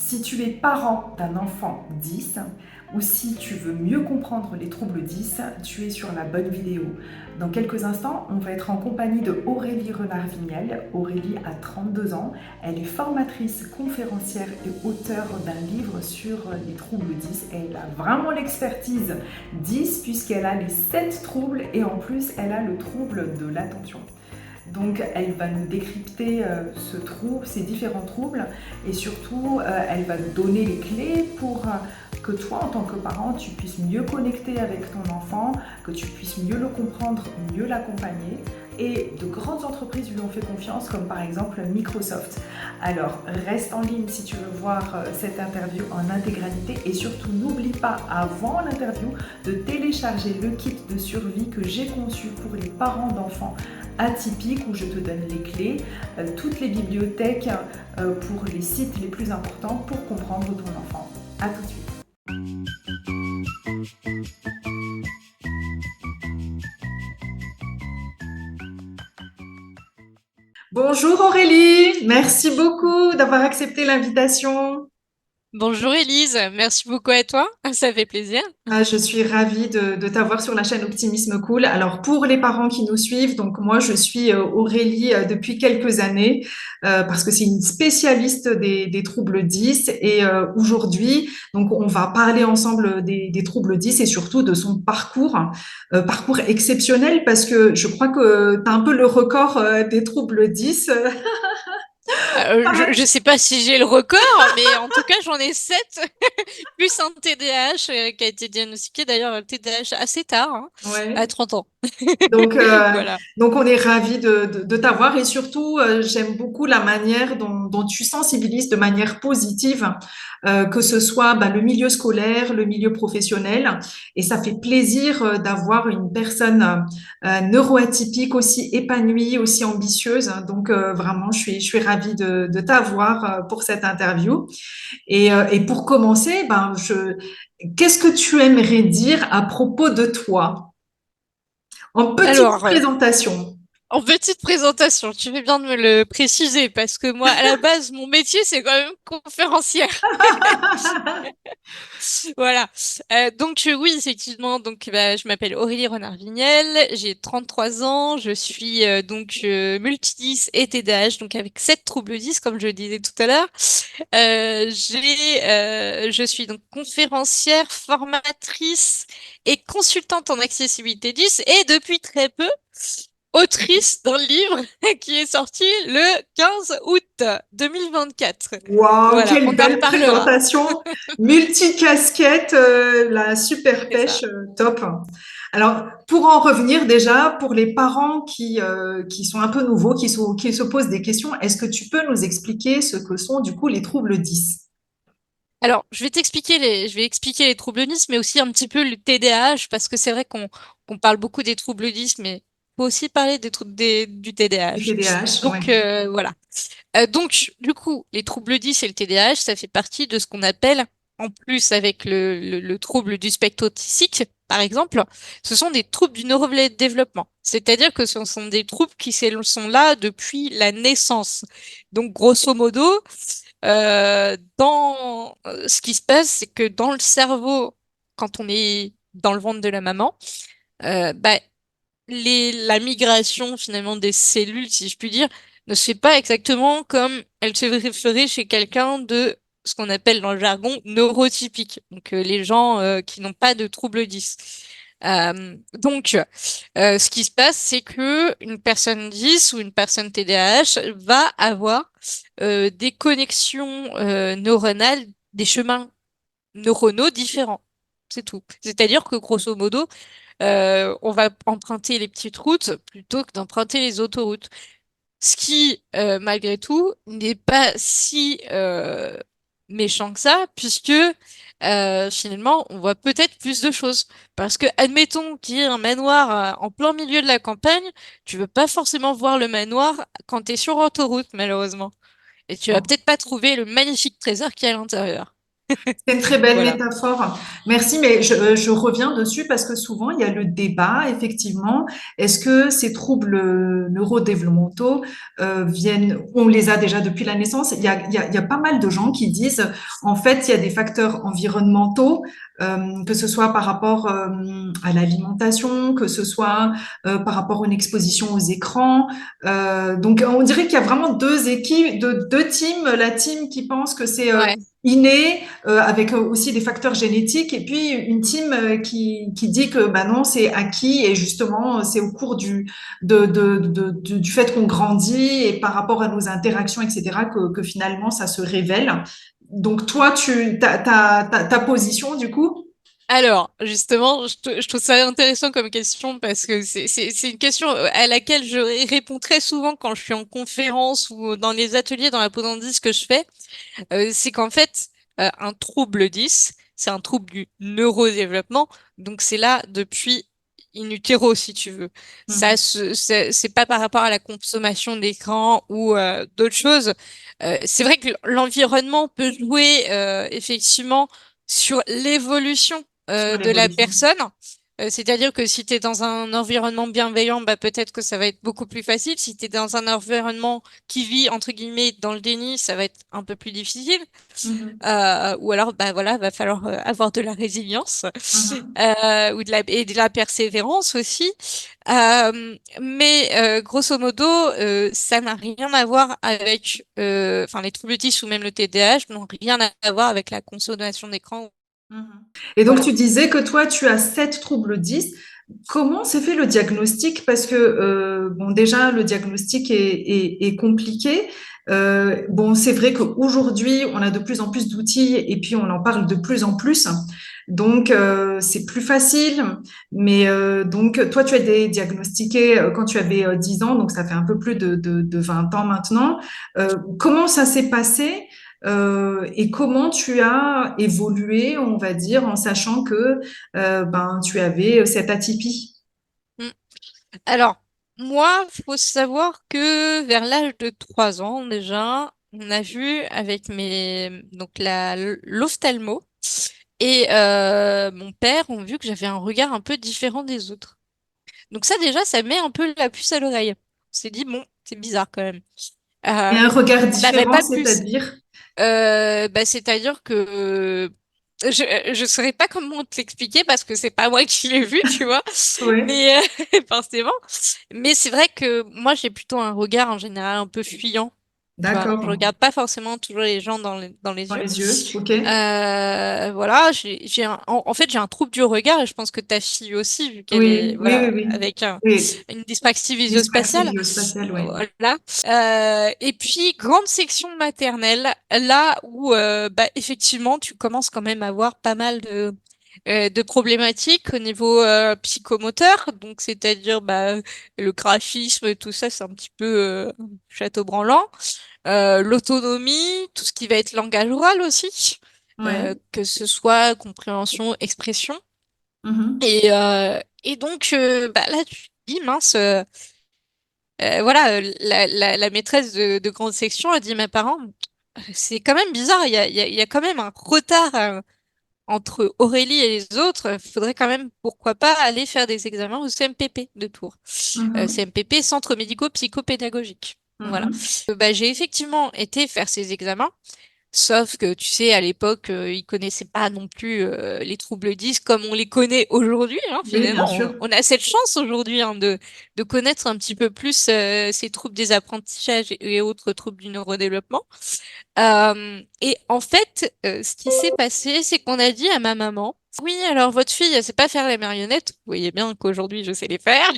Si tu es parent d'un enfant 10 ou si tu veux mieux comprendre les troubles 10, tu es sur la bonne vidéo. Dans quelques instants, on va être en compagnie de Aurélie Renard-Vignel. Aurélie a 32 ans, elle est formatrice, conférencière et auteure d'un livre sur les troubles 10. Elle a vraiment l'expertise 10 puisqu'elle a les 7 troubles et en plus elle a le trouble de l'attention. Donc elle va nous décrypter ces différents troubles et surtout elle va nous donner les clés pour que toi en tant que parent tu puisses mieux connecter avec ton enfant, que tu puisses mieux le comprendre, mieux l'accompagner. Et de grandes entreprises lui ont fait confiance comme par exemple Microsoft. Alors reste en ligne si tu veux voir cette interview en intégralité et surtout n'oublie pas avant l'interview de télécharger le kit de survie que j'ai conçu pour les parents d'enfants atypique où je te donne les clés, toutes les bibliothèques pour les sites les plus importants pour comprendre ton enfant. A tout de suite. Bonjour Aurélie, merci beaucoup d'avoir accepté l'invitation. Bonjour Elise, merci beaucoup à toi, ça fait plaisir. Je suis ravie de t'avoir sur la chaîne Optimisme Cool. Alors pour les parents qui nous suivent, donc moi je suis Aurélie depuis quelques années parce que c'est une spécialiste des troubles 10 et aujourd'hui donc on va parler ensemble des troubles 10 et surtout de son parcours exceptionnel parce que je crois que tu as un peu le record des troubles 10. Je sais pas si j'ai le record, mais en tout cas j'en ai 7, plus un TDAH qui a été diagnostiqué d'ailleurs le TDAH assez tard, hein, à Ouais. 30 ans. Donc, euh, Voilà. donc on est ravis de t'avoir et surtout, j'aime beaucoup la manière dont tu sensibilises de manière positive, que ce soit le milieu scolaire, le milieu professionnel. Et ça fait plaisir d'avoir une personne neuroatypique aussi épanouie, aussi ambitieuse. Donc, vraiment, je suis ravie de t'avoir pour cette interview. Et pour commencer, qu'est-ce que tu aimerais dire à propos de toi? En petite Alors, présentation. en petite présentation, tu fais bien de me le préciser parce que moi, à la base, mon métier, c'est quand même conférencière. Voilà. Oui, effectivement, je m'appelle Aurélie Renard-Vignel, j'ai 33 ans, je suis multidis et TDAH, donc avec 7 troubles 10, comme je le disais tout à l'heure. Je suis donc conférencière, formatrice et consultante en accessibilité 10 et depuis très peu, autrice d'un livre qui est sorti le 15 août 2024. Waouh, Voilà, quelle on en belle reparlera. présentation. Multicasquette, la super C'est ça. pêche, top. Alors, pour en revenir déjà, pour les parents qui sont un peu nouveaux, qui se posent des questions, est-ce que tu peux nous expliquer ce que sont du coup les troubles 10? Alors, je vais expliquer les troubles 10, mais aussi un petit peu le TDAH, parce que c'est vrai qu'on parle beaucoup des troubles 10, mais faut aussi parler du Du TDAH. TDAH, ouais. Voilà. Du coup, les troubles 10 et le TDAH, ça fait partie de ce qu'on appelle, en plus avec le trouble du spectre autistique, par exemple, ce sont des troubles du neurodéveloppement. C'est-à-dire que ce sont des troubles sont là depuis la naissance. Donc, grosso modo, ce qui se passe, c'est que dans le cerveau, quand on est dans le ventre de la maman, euh, bah, la migration finalement des cellules, si je puis dire, ne se fait pas exactement comme elle se ferait chez quelqu'un de ce qu'on appelle dans le jargon neurotypique, donc les gens qui n'ont pas de trouble 10. Ce qui se passe, c'est que une personne 10 ou une personne TDAH va avoir des connexions neuronales, des chemins neuronaux différents. C'est tout. C'est-à-dire que grosso modo, on va emprunter les petites routes plutôt que d'emprunter les autoroutes. Ce qui, malgré tout, n'est pas si méchant que ça, puisque finalement, on voit peut-être plus de choses. Parce que, admettons qu'il y ait un manoir en plein milieu de la campagne, tu veux pas forcément voir le manoir quand tu es sur autoroute, malheureusement. Et tu vas peut-être pas trouver le magnifique trésor qu'il y a à l'intérieur. C'est une très belle Voilà. métaphore. Merci, mais je reviens dessus parce que souvent il y a le débat, effectivement. Est-ce que ces troubles neurodéveloppementaux on les a déjà depuis la naissance? Il y a pas mal de gens qui disent, en fait, il y a des facteurs environnementaux, que ce soit par rapport à l'alimentation, que ce soit par rapport à une exposition aux écrans. Donc, on dirait qu'il y a vraiment deux équipes, deux teams. La team qui pense que c'est Ouais. inné avec aussi des facteurs génétiques, et puis une Mm. team qui dit que bah non, c'est acquis, et justement c'est au cours du fait qu'on grandit et par rapport à nos interactions, etc., que finalement ça se révèle. Donc Mm. toi, ta position du coup? Alors, justement, je trouve ça intéressant comme question parce que c'est une question à laquelle je réponds très souvent quand je suis en conférence ou dans les ateliers, dans la pause en que je fais. C'est qu'en fait, un trouble 10, c'est un trouble du neurodéveloppement. Donc, c'est là depuis in utero, si tu veux. Mhm. C'est pas par rapport à la consommation d'écran ou d'autres choses. C'est vrai que l'environnement peut jouer effectivement sur l'évolution Sur de la l'évolution. personne. C'est-à-dire que si tu es dans un environnement bienveillant, bah, peut-être que ça va être beaucoup plus facile. Si tu es dans un environnement qui vit, entre guillemets, dans le déni, ça va être un peu plus difficile. Mhm. Ou alors, bah voilà, va falloir avoir de la résilience Mhm. et de la persévérance aussi. Mais grosso modo, ça n'a rien à voir avec, enfin, les troubles 10 ou même le TDAH n'ont rien à voir avec la consommation d'écran. Mhm. Et donc, Voilà. tu disais que toi, tu as 7 troubles 10. Comment s'est fait le diagnostic? Parce que, bon, déjà, le diagnostic est compliqué. Bon, c'est vrai qu'aujourd'hui, on a de plus en plus d'outils et puis on en parle de plus en plus. Donc, c'est plus facile. Mais donc, toi, tu as été diagnostiqué quand tu avais 10 ans, donc ça fait un peu plus de 20 ans maintenant. Comment ça s'est passé? Et comment tu as évolué, on va dire, en sachant que ben, tu avais cette atypie. Mm. Alors, moi, faut savoir que vers l'âge de 3 ans déjà, on a vu avec donc l'ophtalmo et mon père ont vu que j'avais un regard un peu différent des autres. Donc ça déjà, ça met un peu la puce à l'oreille. On s'est dit bon, c'est bizarre quand même. Et Euh, un regard on n'avait différent, pas pu. c'est-à-dire? Bah, c'est-à-dire que je saurais pas comment te l'expliquer parce que c'est pas moi qui l'ai vu, tu vois. Oui, Mais forcément. Mais c'est vrai que moi j'ai plutôt un regard en général un peu fuyant. Tu vois, je d'accord. regarde pas forcément toujours les gens dans les Dans yeux. les yeux, ok. Voilà, en fait, j'ai un trouble du regard et je pense que ta fille aussi, vu qu'elle est, Oui, oui, oui, voilà, oui. avec Oui, une dyspraxie dyspraxie visuospatiale. visuospatiale, oui. Voilà. Et puis, grande section maternelle, là où, bah, effectivement, tu commences quand même à avoir pas mal de problématiques au niveau psychomoteur. Donc, c'est-à-dire, bah, le graphisme, tout ça, c'est un petit peu château branlant. L'autonomie, tout ce qui va être langage oral aussi, Ouais. que ce soit compréhension, expression. Mhm. Et donc, bah, là, tu te dis, mince, voilà, la maîtresse de grande section a dit à mes parents, c'est quand même bizarre, il y a quand même un retard entre Aurélie et les autres. Il faudrait quand même, pourquoi pas, aller faire des examens au CMPP de Tours. Mhm. CMPP, Centre médico-psychopédagogique. Voilà. Mhm. Bah, j'ai effectivement été faire ces examens. Sauf que, tu sais, à l'époque, ils connaissaient pas non plus les troubles 10 comme on les connaît aujourd'hui, hein, Oui, finalement. bien sûr. On a cette chance aujourd'hui hein, de connaître un petit peu plus ces troubles des apprentissages et autres troubles du neurodéveloppement. Et en fait, ce qui s'est passé, c'est qu'on a dit à ma maman, oui, alors votre fille, elle sait pas faire les marionnettes. Vous voyez bien qu'aujourd'hui, je sais les faire.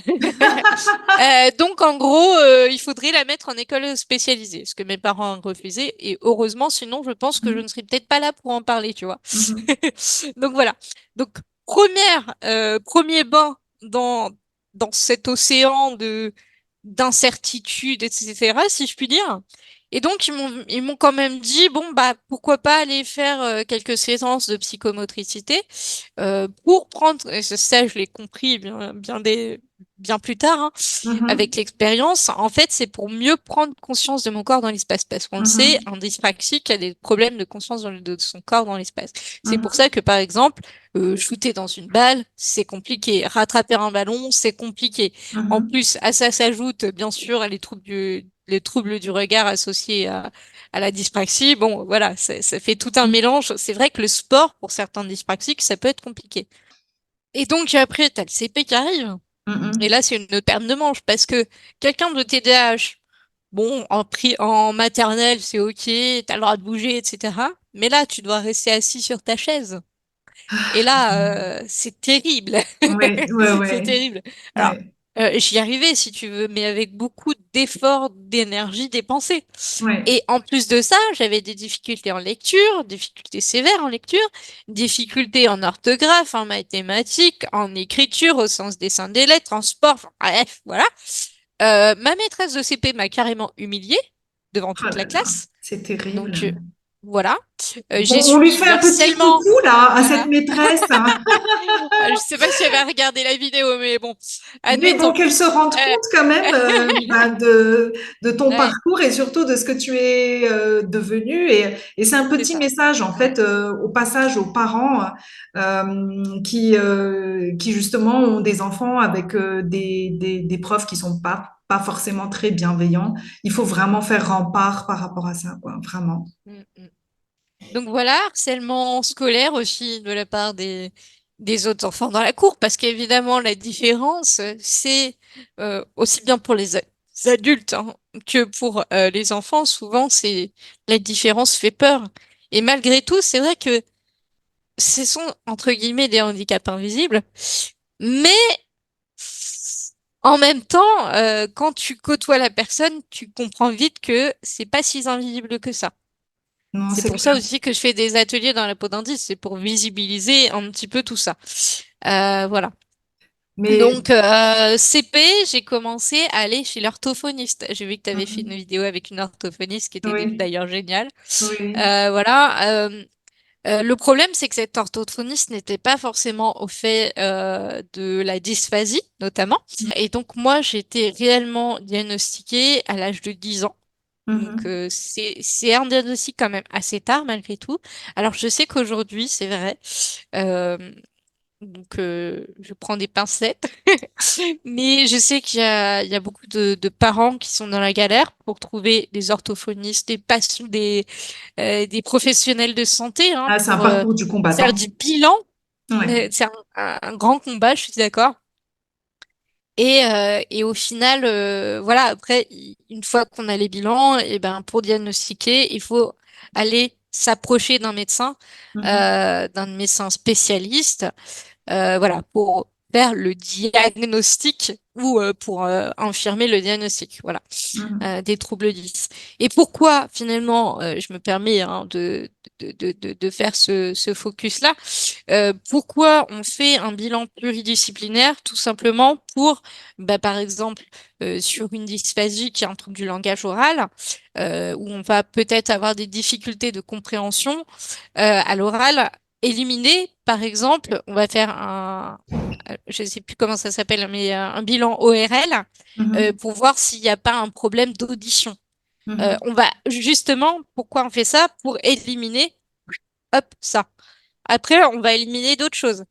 Donc, en gros, il faudrait la mettre en école spécialisée, ce que mes parents ont refusé. Et heureusement, sinon, je pense que je ne Mhm. serais peut-être pas là pour en parler, tu vois. Mhm. Donc, voilà. Donc, premier bain dans cet océan d'incertitude, etc., si je puis dire. Et donc, ils m'ont quand même dit, bon, bah, pourquoi pas aller faire quelques séances de psychomotricité pour prendre, et ça, je l'ai compris bien plus tard, hein, Mhm. avec l'expérience. En fait, c'est pour mieux prendre conscience de mon corps dans l'espace, parce qu'on le sait, Mhm. un dyspraxique a des problèmes de conscience de son corps dans l'espace. C'est pour Mhm. ça que, par exemple, shooter dans une balle, c'est compliqué. Rattraper un ballon, c'est compliqué. En Mhm. plus, à ça s'ajoute, bien sûr, les troubles du regard associés à la dyspraxie. Bon, voilà, ça fait tout un mélange. C'est vrai que le sport, pour certains dyspraxiques, ça peut être compliqué. Et donc, après, tu as le CP qui arrive. Et Mhm. là, c'est une autre paire de manches parce que quelqu'un de TDAH, bon, en maternelle, c'est OK, tu as le droit de bouger, etc. Mais là, tu dois rester assis sur ta chaise. Et là, c'est terrible. Ouais, ouais, C'est ouais, terrible. Alors, ouais, j'y arrivais, si tu veux, mais avec beaucoup d'efforts, d'énergie dépensée. ouais. Et en plus de ça, j'avais des difficultés en lecture, difficultés sévères en lecture, difficultés en orthographe, en mathématiques, en écriture, au sens dessin des lettres, en sport, enfin, bref, voilà. Ma maîtresse de CP m'a carrément humiliée devant Oh toute la là là, classe. c'est terrible. Donc, voilà. Bon, J'ai on lui subi fait du un petit harcèlement. coucou là à cette Voilà. maîtresse, hein. Je sais pas si elle va regarder la vidéo, mais bon, Mais bon, admettons. qu'elle se rende Euh, compte quand même ben, de ton ouais, parcours et surtout de ce que tu es devenu. Et c'est un c'est petit ça. message en Ouais. fait au passage aux parents qui justement ont des enfants avec des profs qui sont pas forcément très bienveillants. Il faut vraiment faire rempart par rapport à ça, quoi, vraiment. Mm, mm. Donc voilà, harcèlement scolaire aussi de la part des autres enfants dans la cour, parce qu'évidemment, la différence, c'est aussi bien pour les adultes hein, que pour les enfants. Souvent, la différence fait peur. Et malgré tout, c'est vrai que ce sont, entre guillemets, des handicaps invisibles, mais en même temps, quand tu côtoies la personne, tu comprends vite que c'est pas si invisible que ça. Non, C'est c'est pour ça clair. aussi que je fais des ateliers dans la peau d'indice, c'est pour visibiliser un petit peu tout ça. Voilà. Mais Donc, CP, j'ai commencé à aller chez l'orthophoniste. J'ai vu que tu avais fait une mhm, vidéo avec une orthophoniste qui était oui, d'ailleurs géniale. oui. Voilà. Le problème, c'est que cet orthophoniste n'était pas forcément au fait de la dysphasie, notamment. Et donc, moi, j'ai été réellement diagnostiquée à l'âge de 10 ans. Donc, Mhm, c'est un diagnostic quand même assez tard, malgré tout. Alors, je sais qu'aujourd'hui, c'est vrai. euh, donc, je prends des pincettes. Mais je sais qu'il y a beaucoup de parents qui sont dans la galère pour trouver des orthophonistes, des professionnels de santé hein, ah, c'est un pour parcours du faire combattant. du bilan. Ouais. C'est un grand combat, je suis d'accord. Et au final, voilà, après, une fois qu'on a les bilans, et ben, pour diagnostiquer, il faut aller s'approcher Mhm, d'un médecin spécialiste voilà, pour faire le diagnostic ou pour infirmer le diagnostic, voilà, mhm, des troubles 10. Et pourquoi finalement, je me permets hein, de faire ce focus-là, pourquoi on fait un bilan pluridisciplinaire? Tout simplement pour, bah, par exemple, sur une dysphasie qui est un trouble du langage oral, où on va peut-être avoir des difficultés de compréhension à l'oral, éliminer, par exemple, on va faire je ne sais plus comment ça s'appelle, mais un bilan ORL mhm, pour voir s'il n'y a pas un problème d'audition. mhm, On va justement, pourquoi on fait ça? Pour éliminer, hop, ça. Après, on va éliminer d'autres choses.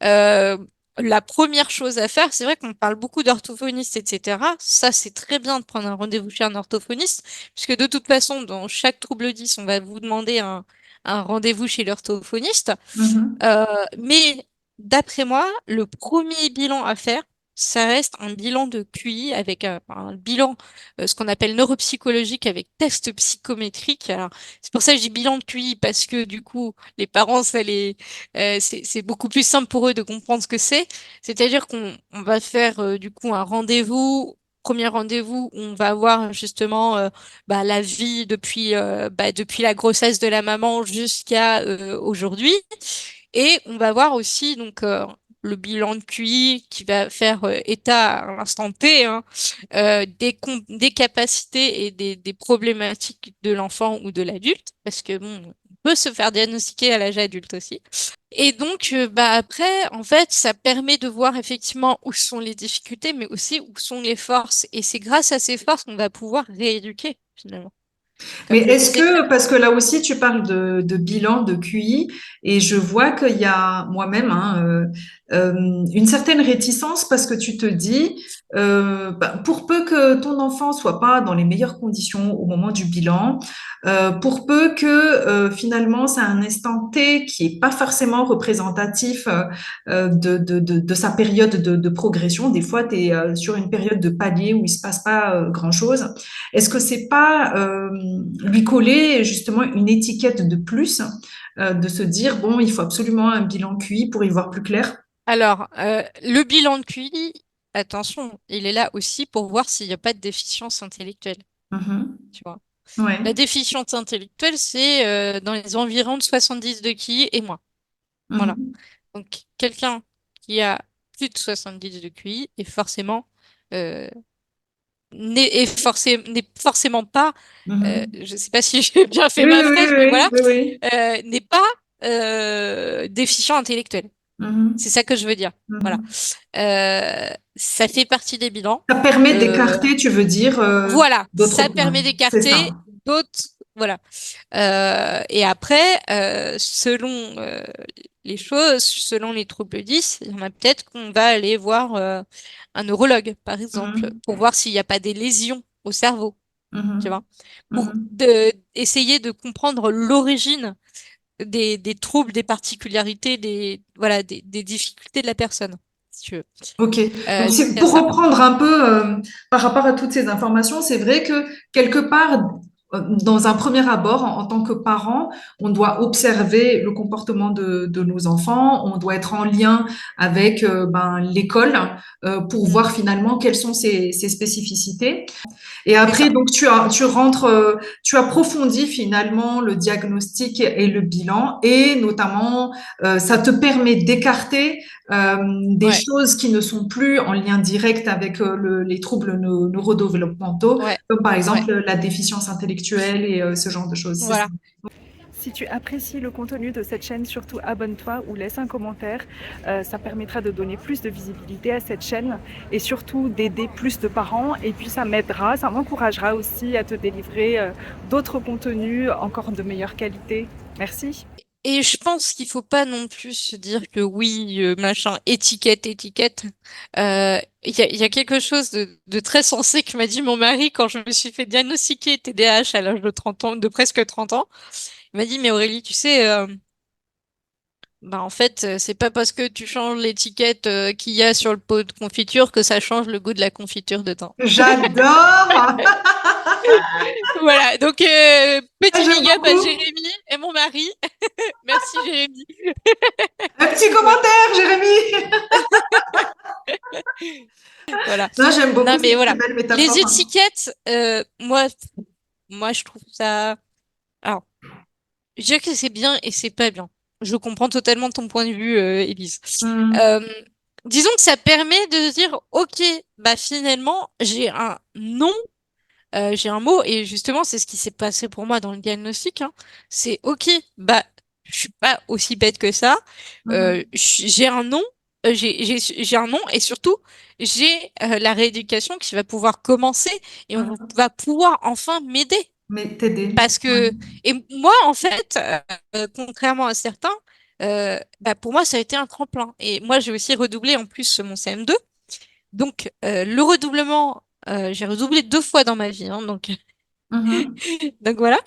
Euh, la première chose à faire, c'est vrai qu'on parle beaucoup d'orthophoniste, etc. Ça, c'est très bien de prendre un rendez-vous chez un orthophoniste, puisque de toute façon, dans chaque trouble 10, on va vous demander un rendez-vous chez l'orthophoniste. mhm, Euh, mais d'après moi, le premier bilan à faire, ça reste un bilan de QI avec un bilan, ce qu'on appelle neuropsychologique avec test psychométrique. Alors, c'est pour ça que je dis bilan de QI parce que du coup, les parents, c'est beaucoup plus simple pour eux de comprendre ce que c'est. C'est-à-dire qu'on va faire du coup un rendez-vous. Premier rendez-vous où on va voir justement bah, la vie depuis la grossesse de la maman jusqu'à aujourd'hui. Et on va voir aussi donc le bilan de QI qui va faire état à l'instant T, hein, des capacités et des problématiques de l'enfant ou de l'adulte, parce que bon, on peut se faire diagnostiquer à l'âge adulte aussi. Et donc, bah après, en fait, ça permet de voir effectivement où sont les difficultés, mais aussi où sont les forces. Et c'est grâce à ces forces qu'on va pouvoir rééduquer, finalement. Mais Comme je est-ce disais tout à que, parce que là aussi tu parles de bilan, de QI, et je vois qu'il y a moi-même hein, une certaine réticence parce que tu te dis, bah, pour peu que ton enfant soit pas dans les meilleures conditions au moment du bilan, pour peu que finalement c'est un instant T qui est pas forcément représentatif de sa période de progression. Des fois, tu es sur une période de palier où il se passe pas grand-chose. Est-ce que c'est pas lui coller justement une étiquette de plus, de se dire, bon, il faut absolument un bilan QI pour y voir plus clair? Alors, le bilan de QI, attention, il est là aussi pour voir s'il n'y a pas de déficience intellectuelle, Mhm. tu vois. La Ouais. déficience intellectuelle, c'est dans les environs de 70 de QI et moins. Voilà. Mhm. Donc, quelqu'un qui a plus de 70 de QI est forcément euh, n'est forcément pas, Mhm. je sais pas si j'ai bien fait Oui, ma oui, phrase, mais oui, voilà, oui, oui. n'est pas déficient intellectuel. C'est Mhm. ça que je veux dire. Voilà. Mhm. Ça fait partie des bilans. Ça permet Euh, d'écarter, tu veux dire, voilà, d'autres ça points. permet C'est d'écarter ça. d'autres. Voilà. Et après, selon les choses, selon les troubles 10, il y en a peut-être qu'on va aller voir un neurologue, par exemple, Mhm. pour voir s'il n'y a pas des lésions au cerveau, tu vois, Mhm. pour Mhm. essayer de comprendre l'origine des troubles, des particularités, voilà, des difficultés de la personne, si tu veux. Ok. Donc, Donc, il y a pour ça. reprendre un peu par rapport à toutes ces informations, c'est vrai que quelque part, dans un premier abord, en tant que parent, on doit observer le comportement de nos enfants, on doit être en lien avec ben, l'école pour Mm. voir finalement quelles sont ses spécificités. Et C'est après, ça. donc, tu rentres, tu approfondis finalement le diagnostic et le bilan, et notamment, ça te permet d'écarter des Ouais, choses qui ne sont plus en lien direct avec les troubles neurodéveloppementaux, ouais, comme par ouais. exemple la déficience intellectuelle et ce genre de choses. C'est ça. Voilà. Si tu apprécies le contenu de cette chaîne, surtout abonne-toi ou laisse un commentaire. Ça permettra de donner plus de visibilité à cette chaîne et surtout d'aider plus de parents. Et puis ça m'aidera, ça m'encouragera aussi à te délivrer d'autres contenus encore de meilleure qualité. Merci. Et je pense qu'il faut pas non plus se dire que oui, machin, étiquette, étiquette. Il y a quelque chose de très sensé que m'a dit mon mari quand je me suis fait diagnostiquer TDAH à l'âge de 30 ans, de presque 30 ans. Il m'a dit, mais Aurélie, tu sais, bah en fait, c'est pas parce que tu changes l'étiquette qu'il y a sur le pot de confiture que ça change le goût de la confiture dedans. J'adore. Voilà, donc petit J'aime big up à beaucoup. Jérémy et mon mari. Merci Jérémy. Un petit Voilà. commentaire, Jérémy. Voilà. Non, j'aime Non, beaucoup, c'est mais une très voilà. belle Les métaphore. étiquettes, moi, je trouve ça. Alors, je dirais que c'est bien et c'est pas bien. Je comprends totalement ton point de vue, Élise. Hmm. Euh, disons que ça permet de se dire, ok, bah finalement, j'ai un nom, j'ai un mot, et justement, c'est ce qui s'est passé pour moi dans le diagnostic, hein. C'est ok, bah, je suis pas aussi bête que ça. Mhm. J'ai un nom, j'ai un nom, et surtout, j'ai la rééducation qui va pouvoir commencer, et on Mhm. va pouvoir enfin m'aider. Mais t'aider. Parce que, et moi, en fait, contrairement à certains, bah, pour moi, ça a été un tremplin. Et moi, j'ai aussi redoublé en plus mon CM2. Donc, le redoublement, j'ai redoublé 2 fois dans ma vie, hein, donc, Mhm. donc voilà.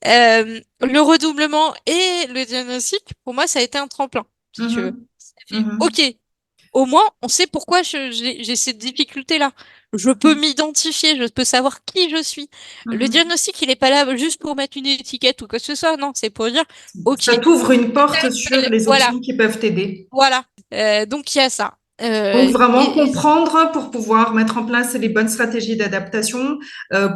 Le redoublement et le diagnostic, pour moi, ça a été un tremplin, si tu veux. Mhm. Ça fait, Mhm. OK, au moins, on sait pourquoi j'ai cette difficulté-là. Je peux m'identifier, je peux savoir qui je suis. Le Mhm. diagnostic, il n'est pas là juste pour mettre une étiquette ou quoi que ce soit. Non, c'est pour dire, OK, Ça t'ouvre une porte sur les voilà, options qui peuvent t'aider. voilà. Donc, il y a ça. Donc Euh, vraiment et, et- comprendre pour pouvoir mettre en place les bonnes stratégies d'adaptation,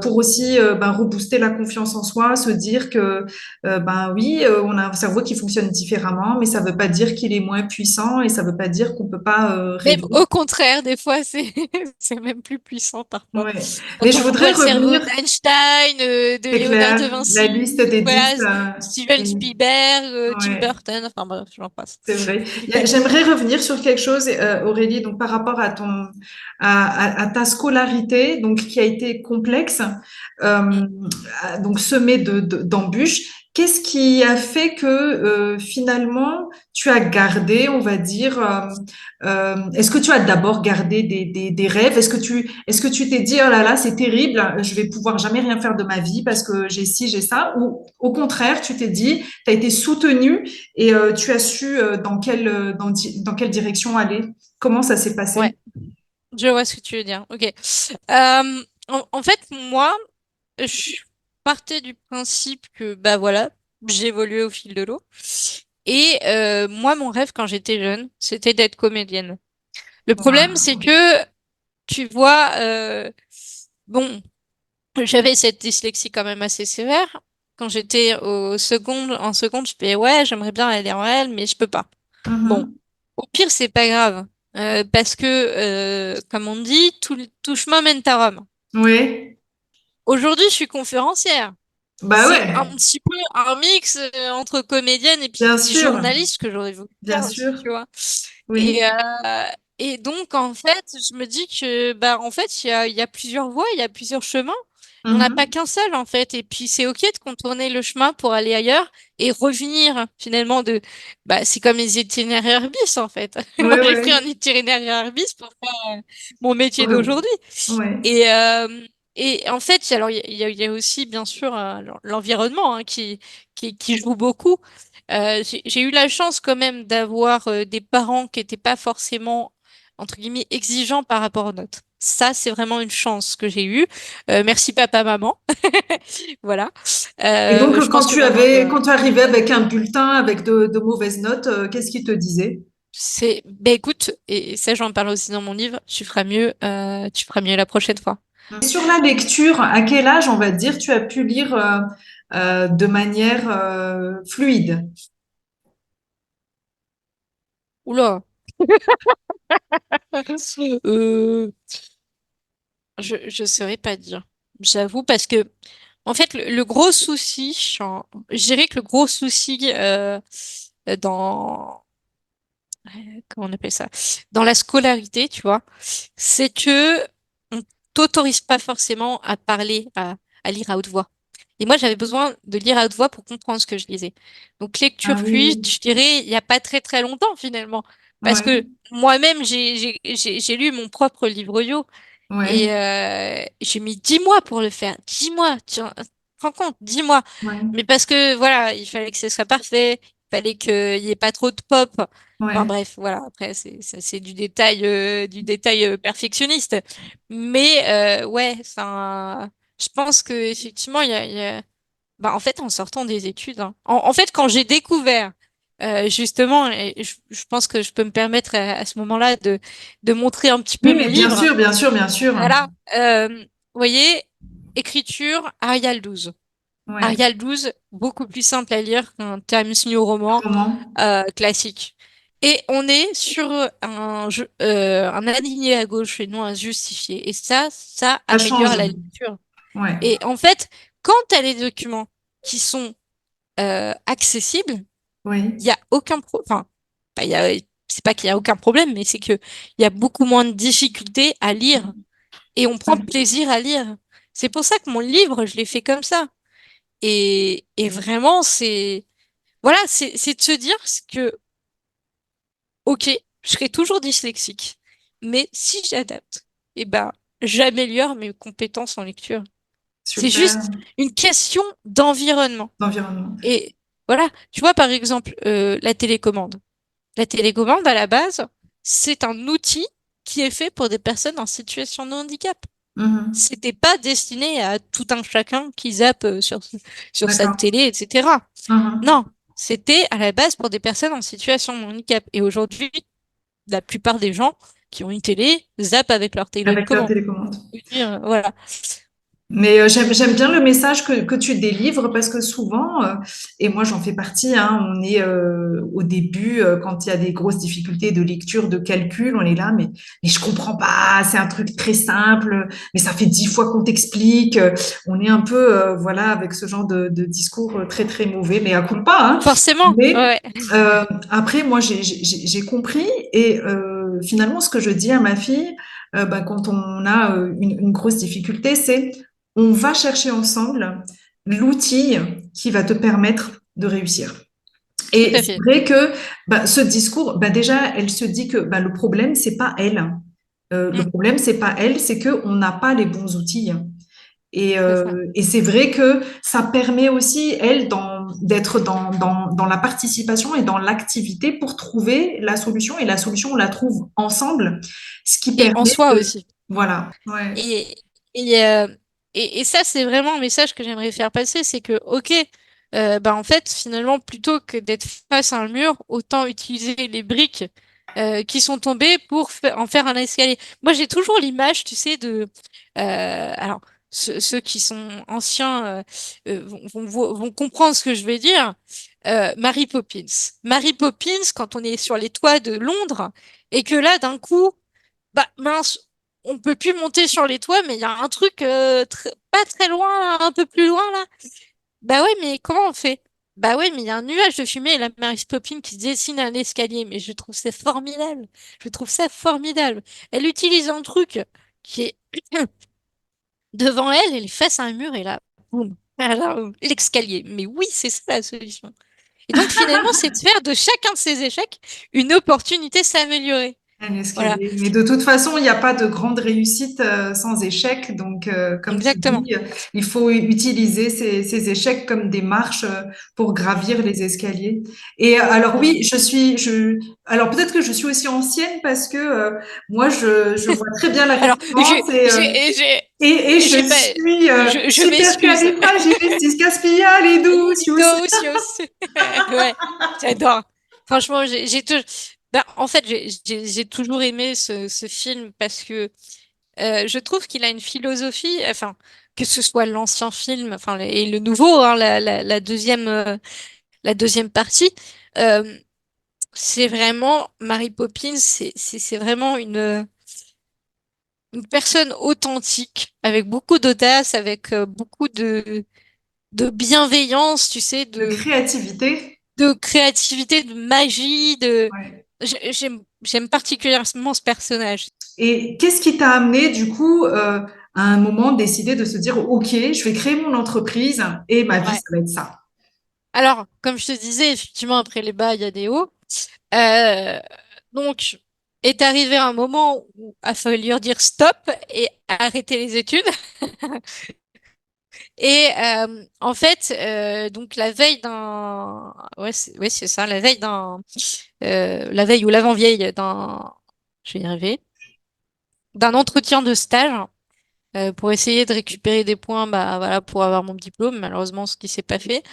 pour aussi rebooster la confiance en soi, se dire que ben oui, on a un cerveau qui fonctionne différemment, mais ça ne veut pas dire qu'il est moins puissant et ça ne veut pas dire qu'on peut pas Même résoudre. au contraire, des fois, c'est c'est même plus puissant parfois. Ouais. Mais Quand je on voit voudrais le cerveau revenir, d'Einstein, de c'est Léonard de clair, la liste Vinci, des 10. voilà, Steven Spielberg, Tim Ouais. Burton, enfin bref, j'en passe. C'est vrai. J'aimerais revenir sur quelque chose, Aurélie, donc par rapport à à ta scolarité, donc qui a été complexe, Mm. euh, donc semée d'embûches. Qu'est-ce qui a fait que finalement tu as gardé, on va dire, est-ce que tu as d'abord gardé des rêves? Est-ce que tu t'es dit, oh là là, c'est terrible, je vais pouvoir jamais rien faire de ma vie parce que j'ai ci, j'ai ça, ou au contraire, tu t'es dit, tu as été soutenue et tu as su dans quelle direction aller? Comment ça s'est Ouais, passé? je vois ce que tu veux dire. Ok. En fait, moi, je partais du principe que, bah voilà, j'évoluais au fil de l'eau. Et moi, mon rêve quand j'étais jeune, c'était d'être comédienne. Le problème, c'est Waouh. que, tu vois, bon, j'avais cette dyslexie quand même assez sévère. Quand j'étais en seconde, je fais, ouais, j'aimerais bien aller en L, mais je peux pas. Bon, Mhm. au pire, c'est pas grave. Parce que, comme on dit, tout chemin mène à Rome. Oui, Aujourd'hui, je suis conférencière. bah C'est un ouais, petit peu un mix entre comédienne et bien puis sûr, journaliste que j'aurais voulu bien faire aussi, sûr, tu vois. Et, oui. et donc, en fait, je me dis que, bah, en fait, il y a plusieurs voies, il y a plusieurs chemins. Il n'y en a pas Mhm. qu'un seul, en fait. Et puis, c'est OK de contourner le chemin pour aller ailleurs et revenir, finalement, bah, c'est comme les itinéraires bis, en fait. Oui, Moi, j'ai pris un oui, itinéraire bis pour faire mon métier oui, d'aujourd'hui. oui. Et, et en fait, alors, il y a aussi, bien sûr, l'environnement hein, qui joue beaucoup. J'ai eu la chance quand même d'avoir des parents qui n'étaient pas forcément, entre guillemets, exigeants par rapport aux notes. Ça, c'est vraiment une chance que j'ai eue. Merci papa, maman. Voilà. Et donc, Je pense que maman quand doit. tu arrivais avec un bulletin avec de mauvaises notes, qu'est-ce qu'il te disait? Ben écoute, et ça j'en parle aussi dans mon livre, tu feras mieux la prochaine fois. Et sur la lecture, à quel âge, on va dire, tu as pu lire de manière fluide? Oula. Euh, je saurais pas dire. J'avoue parce que en fait le gros souci, je dirais que le gros souci dans comment on appelle ça? Dans la scolarité, tu vois, c'est que on t'autorise pas forcément à parler, à lire à haute voix. Et moi, j'avais besoin de lire à haute voix pour comprendre ce que je lisais. Donc, lecture Ah fluide, oui, je dirais, il n'y a pas très très longtemps finalement. Parce que ouais, moi-même, j'ai lu mon propre livre audio et ouais, j'ai mis 10 mois pour le faire. 10 mois, te rends compte, 10 mois. Mais ouais, parce que voilà, il fallait que ce soit parfait, il fallait qu'il n'y ait pas trop de pop. Enfin ouais. bref, voilà, après, c'est du détail perfectionniste. Mais ouais, enfin, je pense que effectivement, bah, en fait, en sortant des études, hein. En fait, quand j'ai découvert, justement, et je pense que je peux me permettre à ce moment-là de montrer un petit peu Oui, mes mais bien livres. sûr, bien sûr, bien sûr. Voilà. Vous voyez, écriture, Arial 12. Ouais. Arial 12, beaucoup plus simple à lire qu'un Times New Roman Roman, classique. Et on est sur un aligné à gauche et non un justifié. Et ça ça change. améliore la lecture. Ouais. Et en fait, quand tu as les documents qui sont accessibles, il Oui. y a aucun enfin, pas- il y a, c'est pas qu'il y a aucun problème, mais c'est que il y a beaucoup moins de difficultés à lire et on prend Oui. plaisir à lire. C'est pour ça que mon livre, je l'ai fait comme ça. Et vraiment, voilà, c'est de se dire que, ok, je serai toujours dyslexique, mais si j'adapte, eh ben, j'améliore mes compétences en lecture. C'est juste Super. une question d'environnement. D'environnement. Et voilà, tu vois, par exemple, la télécommande. La télécommande, à la base, c'est un outil qui est fait pour des personnes en situation de handicap. Mhm. C'était pas destiné à tout un chacun qui zappe sur sa D'accord. télé, etc. Mhm. Non, c'était à la base pour des personnes en situation de handicap. Et aujourd'hui, la plupart des gens qui ont une télé zappent avec leur Avec la télécommande. télécommande. Je veux dire, voilà. Mais j'aime bien le message que tu délivres parce que souvent, et moi j'en fais partie, hein, on est au début, quand il y a des grosses difficultés de lecture, de calcul, on est là, mais je comprends pas, c'est un truc très simple, mais ça fait 10 fois qu'on t'explique. On est un peu, voilà, avec ce genre de discours très très mauvais, mais à coup pas, hein. Forcément, Mais ouais. après, moi j'ai compris et finalement ce que je dis à ma fille, quand on a une grosse difficulté, c'est on va chercher ensemble l'outil qui va te permettre de réussir. Tout Et à c'est fait. vrai que ce discours, déjà, elle se dit que le problème, c'est pas elle. Le Mm, problème, c'est pas elle, c'est que on n'a pas les bons outils. c'est ça. Et c'est vrai que ça permet aussi, elle, d'être dans la participation et dans l'activité pour trouver la solution. Et la solution, on la trouve ensemble, ce qui Et en permet soi de... aussi. Voilà, ouais. Et, et, euh, et ça, c'est vraiment un message que j'aimerais faire passer, c'est que, ok, bah en fait, finalement, plutôt que d'être face à un mur, autant utiliser les briques qui sont tombées pour en faire un escalier. Moi, j'ai toujours l'image, tu sais, alors, ceux qui sont anciens vont comprendre ce que je vais dire. Mary Poppins. Mary Poppins, quand on est sur les toits de Londres, et que là, d'un coup, bah mince, on peut plus monter sur les toits, mais il y a un truc pas très loin, là, un peu plus loin là. Bah ouais, mais comment on fait? Bah ouais, mais il y a un nuage de fumée et la Mary Poppins qui dessine un escalier. Mais je trouve ça formidable. Je trouve ça formidable. Elle utilise un truc qui est devant elle, elle est face à un mur et là, boum. Alors, l'escalier. Mais oui, c'est ça la solution. Et donc finalement, c'est de faire de chacun de ces échecs une opportunité de s'améliorer. Un Voilà, escalier. Mais de toute façon, il n'y a pas de grande réussite sans échec. Donc, comme tu exactement. dis, il faut utiliser ces échecs comme des marches pour gravir les escaliers. Et alors Tout à fait. oui, alors peut-être que je suis aussi ancienne parce que moi, je vois très bien la Alors, référence et j'ai je pas, suis je m'excuse. supercalifragilisticexpialidocious et douce. Idocious. Ouais, j'adore. Franchement, bah, en fait, j'ai toujours aimé ce film parce que je trouve qu'il a une philosophie, enfin, que ce soit l'ancien film, enfin, et le nouveau, hein, la deuxième partie, euh, c'est vraiment Mary Poppins, c'est vraiment une personne authentique, avec beaucoup d'audace, avec beaucoup de bienveillance, tu sais, De créativité. de créativité, de magie, Ouais. j'aime particulièrement ce personnage. Et qu'est-ce qui t'a amené, du coup, à un moment, décider de se dire, OK, je vais créer mon entreprise et ma vie, Ouais. ça va être ça. Alors, comme je te disais, effectivement, après les bas, il y a des hauts. Euh, donc, est arrivé un moment où il a fallu leur dire stop et arrêter les études. Et en fait, donc la veille d'un, ouais, c'est ça, la veille ou l'avant-veille je vais y arriver, d'un entretien de stage pour essayer de récupérer des points, bah voilà, pour avoir mon diplôme. Malheureusement, ce qui s'est pas fait.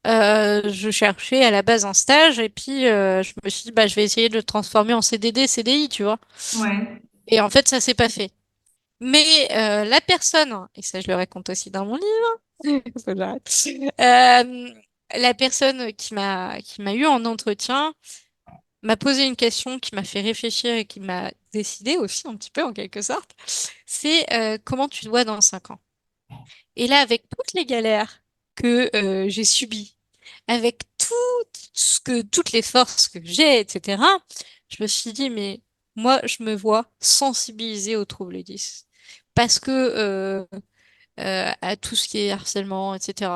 Je cherchais à la base un stage et puis je me suis dit, bah je vais essayer de le transformer en CDD, CDI, tu vois. Ouais, Et en fait, ça s'est pas fait. Mais la personne, et ça je le raconte aussi dans mon livre, faut que j'arrête. La personne qui m'a eu en entretien m'a posé une question qui m'a fait réfléchir et qui m'a décidé aussi un petit peu en quelque sorte. C'est comment tu te vois dans 5 ans? Et là, avec toutes les galères que j'ai subies, avec toutes les forces que j'ai, etc., je me suis dit, mais moi, je me vois sensibilisée aux troubles 10. Parce que à tout ce qui est harcèlement, etc.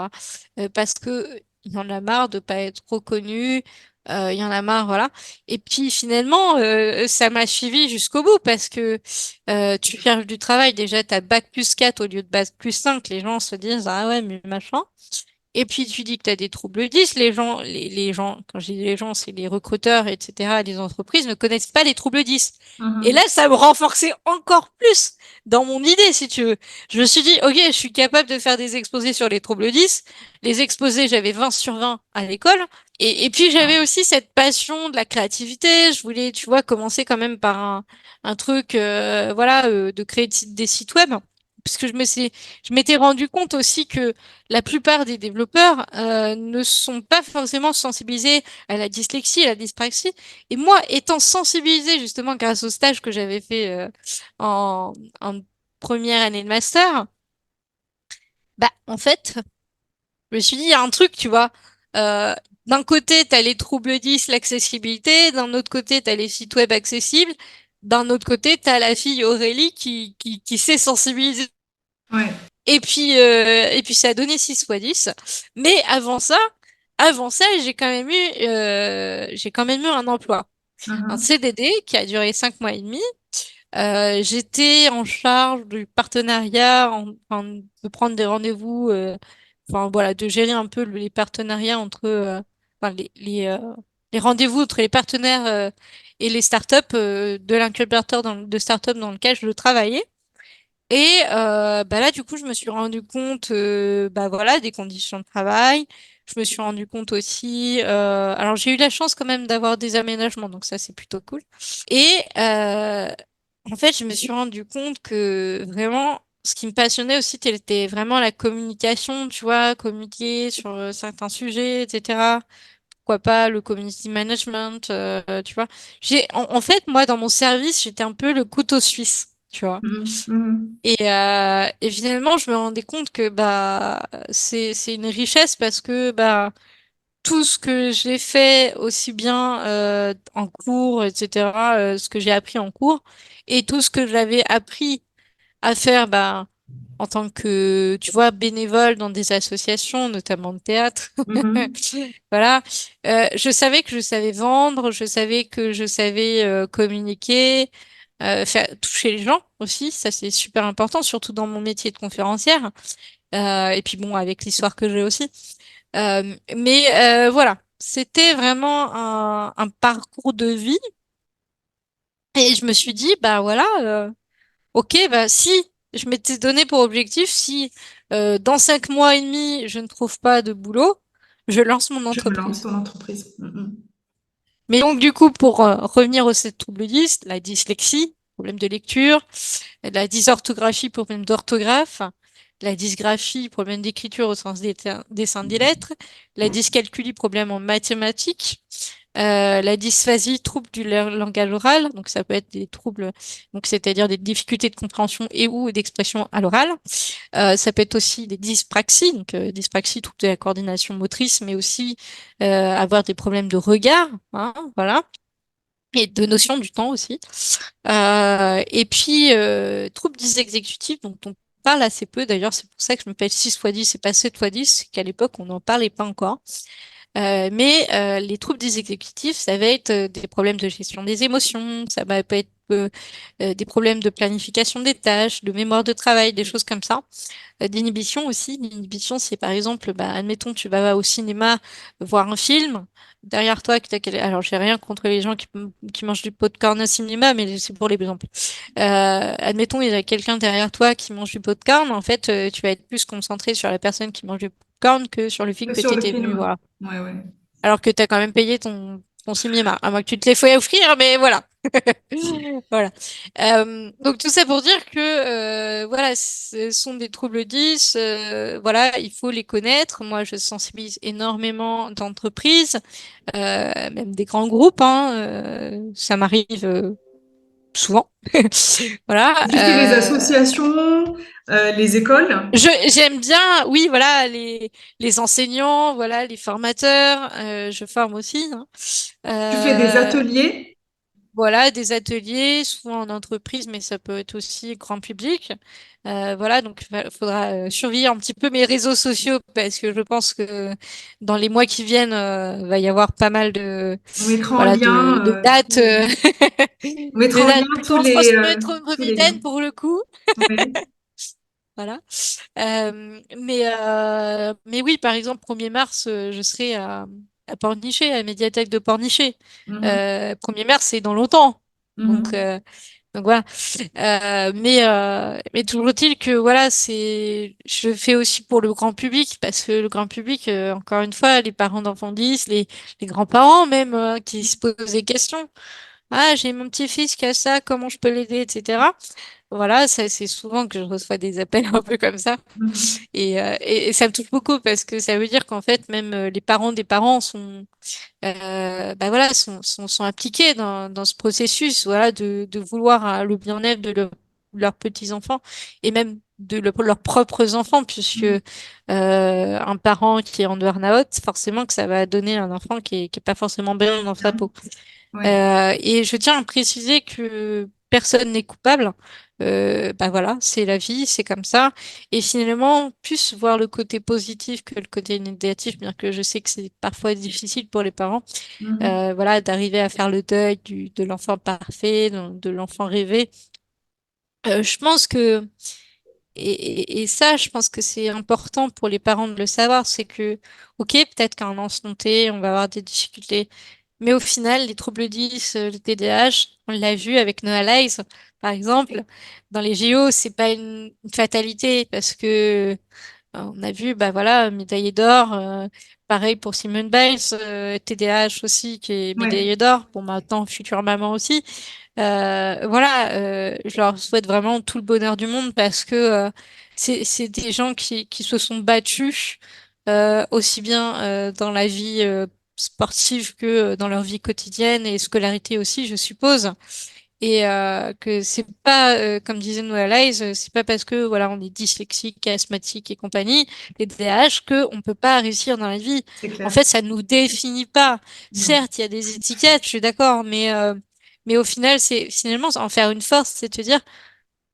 Parce que il y en a marre de pas être reconnu, il y en a marre, voilà. Et puis finalement, ça m'a suivi jusqu'au bout parce que tu cherches du travail, déjà t'as bac+4 au lieu de bac+5, les gens se disent ah ouais mais machin. Et puis tu dis que tu as des troubles 10, les gens, quand je dis les gens, c'est les recruteurs, etc., les entreprises ne connaissent pas les troubles 10. Et là, Mhm. ça me renforçait encore plus dans mon idée, si tu veux. Je me suis dit, ok, je suis capable de faire des exposés sur les troubles 10. Les exposés, j'avais 20 sur 20 à l'école. Et puis j'avais aussi cette passion de la créativité. Je voulais, tu vois, commencer quand même par un truc, voilà, de créer des sites web. Puisque je m'étais rendu compte aussi que la plupart des développeurs ne sont pas forcément sensibilisés à la dyslexie, à la dyspraxie. Et moi, étant sensibilisée justement grâce au stage que j'avais fait en, en première année de master, bah en fait, je me suis dit, il y a un truc, tu vois. Euh, d'un côté, tu as les troubles 10, l'accessibilité. D'un autre côté, tu as les sites web accessibles. D'un autre côté, tu as la fille Aurélie qui sait sensibiliser. Ouais. Et puis ça a donné 6 fois 10. Mais avant ça, j'ai quand même eu un emploi. Un Mhm. CDD qui a duré 5 mois et demi. J'étais en charge du partenariat, enfin, de prendre des rendez-vous, enfin voilà, de gérer un peu les partenariats entre, enfin, les rendez-vous entre les partenaires et les startups de l'incubateur de startups dans lequel je travaillais. Et bah là, du coup, je me suis rendu compte, bah voilà, des conditions de travail. Je me suis rendu compte aussi. Alors, j'ai eu la chance quand même d'avoir des aménagements, donc ça, c'est plutôt cool. Et en fait, je me suis rendu compte que vraiment, ce qui me passionnait aussi, c'était vraiment la communication, tu vois, communiquer sur certains sujets, etc. Pourquoi pas le community management, tu vois. En fait, moi, dans mon service, j'étais un peu le couteau suisse, tu vois. Mhm. Mhm. Et finalement, je me rendais compte que bah c'est une richesse parce que bah tout ce que j'ai fait aussi bien en cours, etc., ce que j'ai appris en cours et tout ce que j'avais appris à faire bah en tant que tu vois bénévole dans des associations, notamment de théâtre. Mhm. Voilà. Je savais que je savais vendre, je savais que je savais communiquer, faire toucher les gens aussi, ça c'est super important, surtout dans mon métier de conférencière. Et puis bon, avec l'histoire que j'ai aussi. Mais voilà, c'était vraiment un parcours de vie. Et je me suis dit, bah voilà, ok, bah si je m'étais donné pour objectif, si dans 5 mois et demi je ne trouve pas de boulot, je lance mon Je me lance entreprise. ton entreprise. Mhm. Mais donc, du coup, pour revenir au 7 troubles 10, la dyslexie, problème de lecture, la dysorthographie, problème d'orthographe, la dysgraphie, problème d'écriture au sens des seins des lettres, la dyscalculie, problème en mathématiques, la dysphasie, trouble du langage oral, donc ça peut être des troubles, donc c'est-à-dire des difficultés de compréhension et ou d'expression à l'oral. Ça peut être aussi des dyspraxies, donc dyspraxie, trouble de la coordination motrice, mais aussi avoir des problèmes de regard, hein, voilà, et de notion du temps aussi. Et puis trouble dysexécutif, dont on parle assez peu. D'ailleurs, c'est pour ça que je m'appelle 6 fois 10 et pas 7 fois 10, c'est qu'à l'époque, on n'en parlait pas encore. Mais les troubles dysexécutifs, ça va être des problèmes de gestion des émotions, ça va peut être des problèmes de planification des tâches, de mémoire de travail, des choses comme ça. D'inhibition aussi. L'inhibition, c'est par exemple, bah, admettons, tu vas au cinéma voir un film. Derrière toi, alors j'ai rien contre les gens qui mangent du popcorn au cinéma, mais c'est pour l'exemple. Admettons, il y a quelqu'un derrière toi qui mange du popcorn. En fait, tu vas être plus concentré sur la personne qui mange du popcorn que sur le film que Sur tu le étais venu film. voir. Ouais, ouais. Alors que tu as quand même payé ton cinéma. À moins que tu te les fait offrir, mais voilà. Voilà. Donc tout ça pour dire que voilà, ce sont des troubles 10, voilà, il faut les connaître. Moi, je sensibilise énormément d'entreprises, même des grands groupes, hein, ça m'arrive souvent. Voilà. Tu fais les associations, les écoles. J'aime bien, oui, voilà, les enseignants, voilà, les formateurs, je forme aussi, hein. Tu fais des Euh, ateliers. Voilà, des ateliers, souvent en entreprise, mais ça peut être aussi grand public. Voilà, donc il faudra surveiller un petit peu mes réseaux sociaux parce que je pense que dans les mois qui viennent, va y avoir pas mal de On mettra en voilà lien de dates, on mettra de en lien dates plutôt en France tous les métropolitaine liens. pour le coup. Ouais. Voilà. Mais oui, par exemple, 1er mars, je serai à Pornichet, à la médiathèque de Pornichet. Mhm. 1er mars, c'est dans longtemps. Donc, Mhm. voilà. Mais toujours est-il que voilà, je fais aussi pour le grand public parce que le grand public, encore une fois, les parents d'enfants 10, les grands-parents même, qui se posent des questions. Ah, j'ai mon petit-fils qui a ça, comment je peux l'aider, etc. Voilà, ça, c'est souvent que je reçois des appels un peu comme ça. Mhm. Et ça me touche beaucoup parce que ça veut dire qu'en fait, même les parents des parents bah voilà, sont impliqués dans ce processus, voilà, de vouloir le bien-être de leurs petits-enfants et même de leurs propres enfants, puisque un parent qui est en burn-out, forcément que ça va donner un enfant qui est pas forcément bien dans sa Bien. peau. Ouais. Et je tiens à préciser que personne n'est coupable. Bah voilà, c'est la vie, c'est comme ça. Et finalement, plus voir le côté positif que le côté négatif, bien que je sais que c'est parfois difficile pour les parents, Mhm. voilà, d'arriver à faire le deuil de l'enfant parfait, de l'enfant rêvé. Je pense que, et ça, je pense que c'est important pour les parents de le savoir, c'est que, ok, peut-être qu'à un instant T, on va avoir des difficultés, mais au final, les troubles 10, le TDAH, on l'a vu avec Noah Lyles, par exemple, dans les JO, c'est pas une fatalité parce que on a vu, bah voilà, médaillé d'or, pareil pour Simone Biles, TDAH aussi, qui est Ouais. médaillé d'or, pour maintenant future maman aussi. Voilà, je leur souhaite vraiment tout le bonheur du monde parce que c'est des gens qui se sont battus aussi bien dans la vie sportive que dans leur vie quotidienne et scolarité aussi, je suppose. Et que c'est pas, comme disait Noah Lyles, c'est pas parce que voilà on est dyslexique, asthmatique et compagnie, les DH, que on peut pas réussir dans la vie. C'est En clair. fait, ça nous définit pas. Non. Certes, il y a des étiquettes, je suis d'accord, mais au final, c'est finalement en faire une force, c'est de te dire,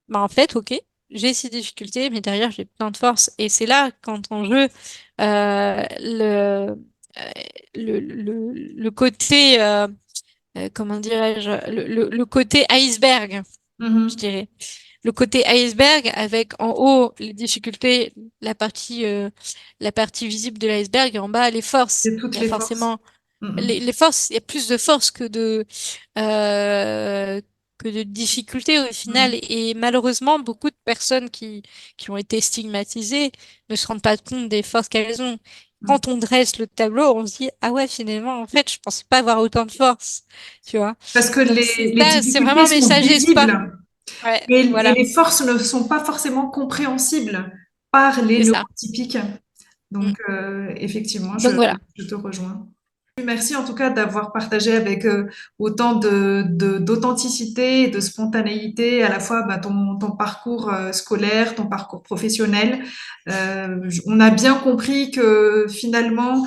bah en fait, ok, j'ai ces difficultés, mais derrière j'ai plein de force. Et c'est là quand en jeu euh, le côté comment dirais-je, le côté iceberg, je Mhm. dirais. Le côté iceberg avec en haut les difficultés, la partie visible de l'iceberg et en bas les forces. De toutes Il y a les forces. forcément Mhm. les forces, il y a plus de force euh, que de difficultés au final. Mhm. Et malheureusement, beaucoup de personnes qui ont été stigmatisées ne se rendent pas compte des forces qu'elles ont. Mhm. Quand on dresse le tableau, on se dit, ah ouais, finalement, en fait, je pensais pas avoir autant de force, tu vois. Parce que Donc c'est les ça, c'est difficultés vraiment un sont message d'espoir. visibles Ouais, et voilà, les forces ne sont pas forcément compréhensibles par les c'est ça. neurotypiques. Mm. Donc, effectivement, Donc voilà. je te rejoins. Merci en tout cas d'avoir partagé avec autant d'authenticité et de spontanéité à la fois bah, ton parcours scolaire, ton parcours professionnel. On a bien compris que finalement,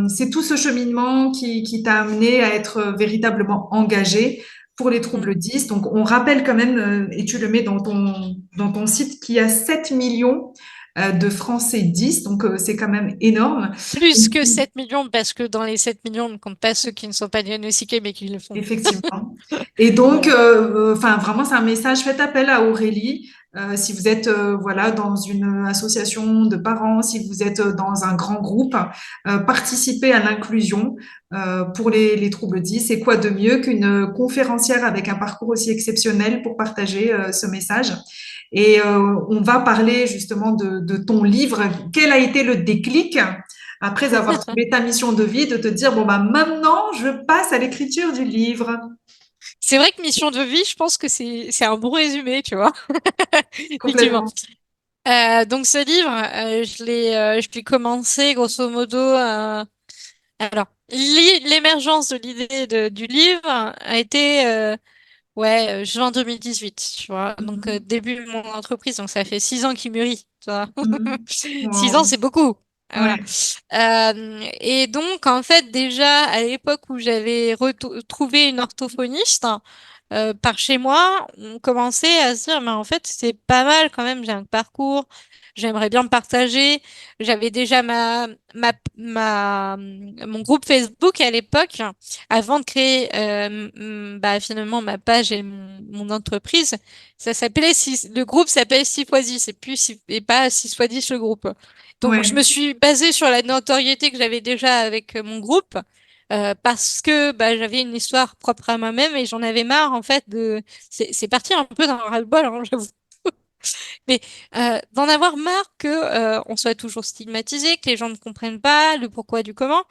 c'est tout ce cheminement qui t'a amené à être véritablement engagé pour les Mm. troubles 10. Donc, on rappelle quand même, et tu le mets dans ton site, qu'il y a 7 millions de Français 10, donc c'est quand même énorme. Plus que 7 millions, parce que dans les 7 millions, on ne compte pas ceux qui ne sont pas diagnostiqués, mais qui le font. Effectivement. Et donc, Voilà. enfin, vraiment, c'est un message. Faites appel à Aurélie. Si vous êtes voilà dans une association de parents, si vous êtes dans un grand groupe, participez à l'inclusion pour les troubles 10. Et quoi de mieux qu'une conférencière avec un parcours aussi exceptionnel pour partager ce message. Et on va parler justement de ton livre. Quel a été le déclic après avoir trouvé ta mission de vie, de te dire, bon, bah, maintenant, je passe à l'écriture du livre. C'est vrai que mission de vie, je pense que c'est un bon résumé, tu vois. Effectivement. Complètement. Donc ce livre, je l'ai commencé grosso modo. Alors, l'émergence de l'idée du livre a été ouais, juin 2018, tu vois. Donc, Mhm. début de mon entreprise, donc ça fait 6 ans qu'il mûrit, tu vois. Mhm. 6 ans, Wow. c'est beaucoup. Voilà. Ouais. Et donc, en fait, déjà, à l'époque où j'avais trouvé une orthophoniste, par chez moi, on commençait à se dire, mais en fait, c'est pas mal quand même, j'ai un parcours. j'aimerais bien me partager. J'avais déjà mon groupe Facebook à l'époque, avant de créer bah, finalement ma page et mon entreprise. Ça s'appelait le groupe s'appelle 6x10, c'est plus et pas 6x10 le groupe. Donc je me Ouais. suis basée sur la notoriété que j'avais déjà avec mon groupe. Parce que bah, j'avais une histoire propre à moi-même et j'en avais marre en fait de c'est parti un peu d'un ras-le-bol, hein, j'avoue. Mais d'en avoir marre que on soit toujours stigmatisé, que les gens ne comprennent pas le pourquoi du comment.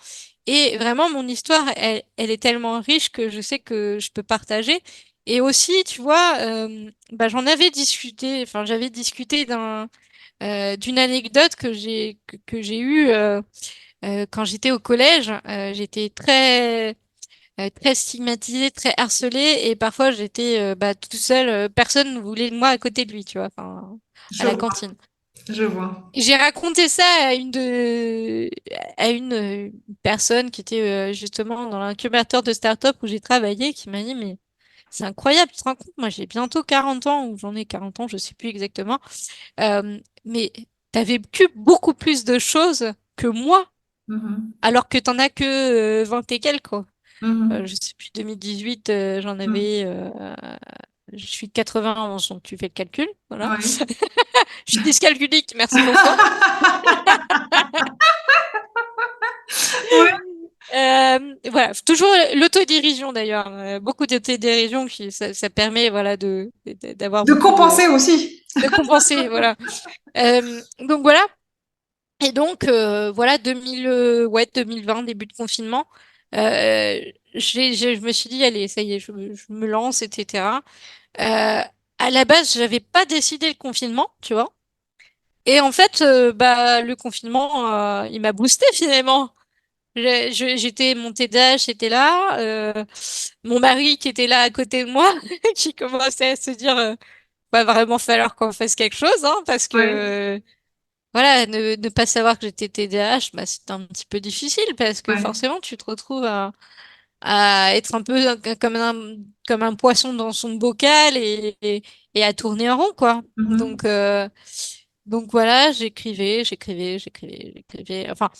Et vraiment, mon histoire, elle est tellement riche que je sais que je peux partager. Et aussi, tu vois, bah, j'avais discuté d'une anecdote que j'ai eue quand j'étais au collège. J'étais très stigmatisée, très harcelée, et parfois j'étais bah, toute seule, personne ne voulait de moi à côté de lui, tu vois, enfin, à Je la vois, cantine. je vois. Et j'ai raconté ça à une personne qui était justement dans l'incubateur de start-up où j'ai travaillé, qui m'a dit, mais c'est incroyable, tu te rends compte, moi j'ai bientôt 40 ans, ou j'en ai 40 ans, je sais plus exactement, mais t'as vécu beaucoup plus de choses que moi, Mhm. alors que t'en as que 20 et quelques, quoi. Mhm. Je sais plus, 2018, j'en Mhm. avais. Je suis de 91, donc tu fais le calcul. Voilà. Oui. Je suis dyscalculique, merci, bonsoir. Oui. Voilà, toujours l'autodérision d'ailleurs. Beaucoup d'autodérision ça permet voilà d'avoir De beaucoup compenser aussi. de compenser voilà. Donc voilà. Et donc voilà 2020 début de confinement. Euh, je me suis dit allez ça y est je me lance etc. Euh, à la base, j'avais pas décidé le confinement, tu vois. Et en fait, bah, le confinement, il m'a boosté finalement. J'étais, mon TDAH était là, mon mari qui était là à côté de moi, qui commençait à se dire, va vraiment falloir qu'on fasse quelque chose, hein, parce que, Oui. voilà, ne pas savoir que j'étais TDAH, bah, c'était un petit peu difficile parce que Oui. forcément, tu te retrouves à être un peu comme un poisson dans son bocal et à tourner en rond, quoi. Mhm. Donc voilà, j'écrivais. Enfin,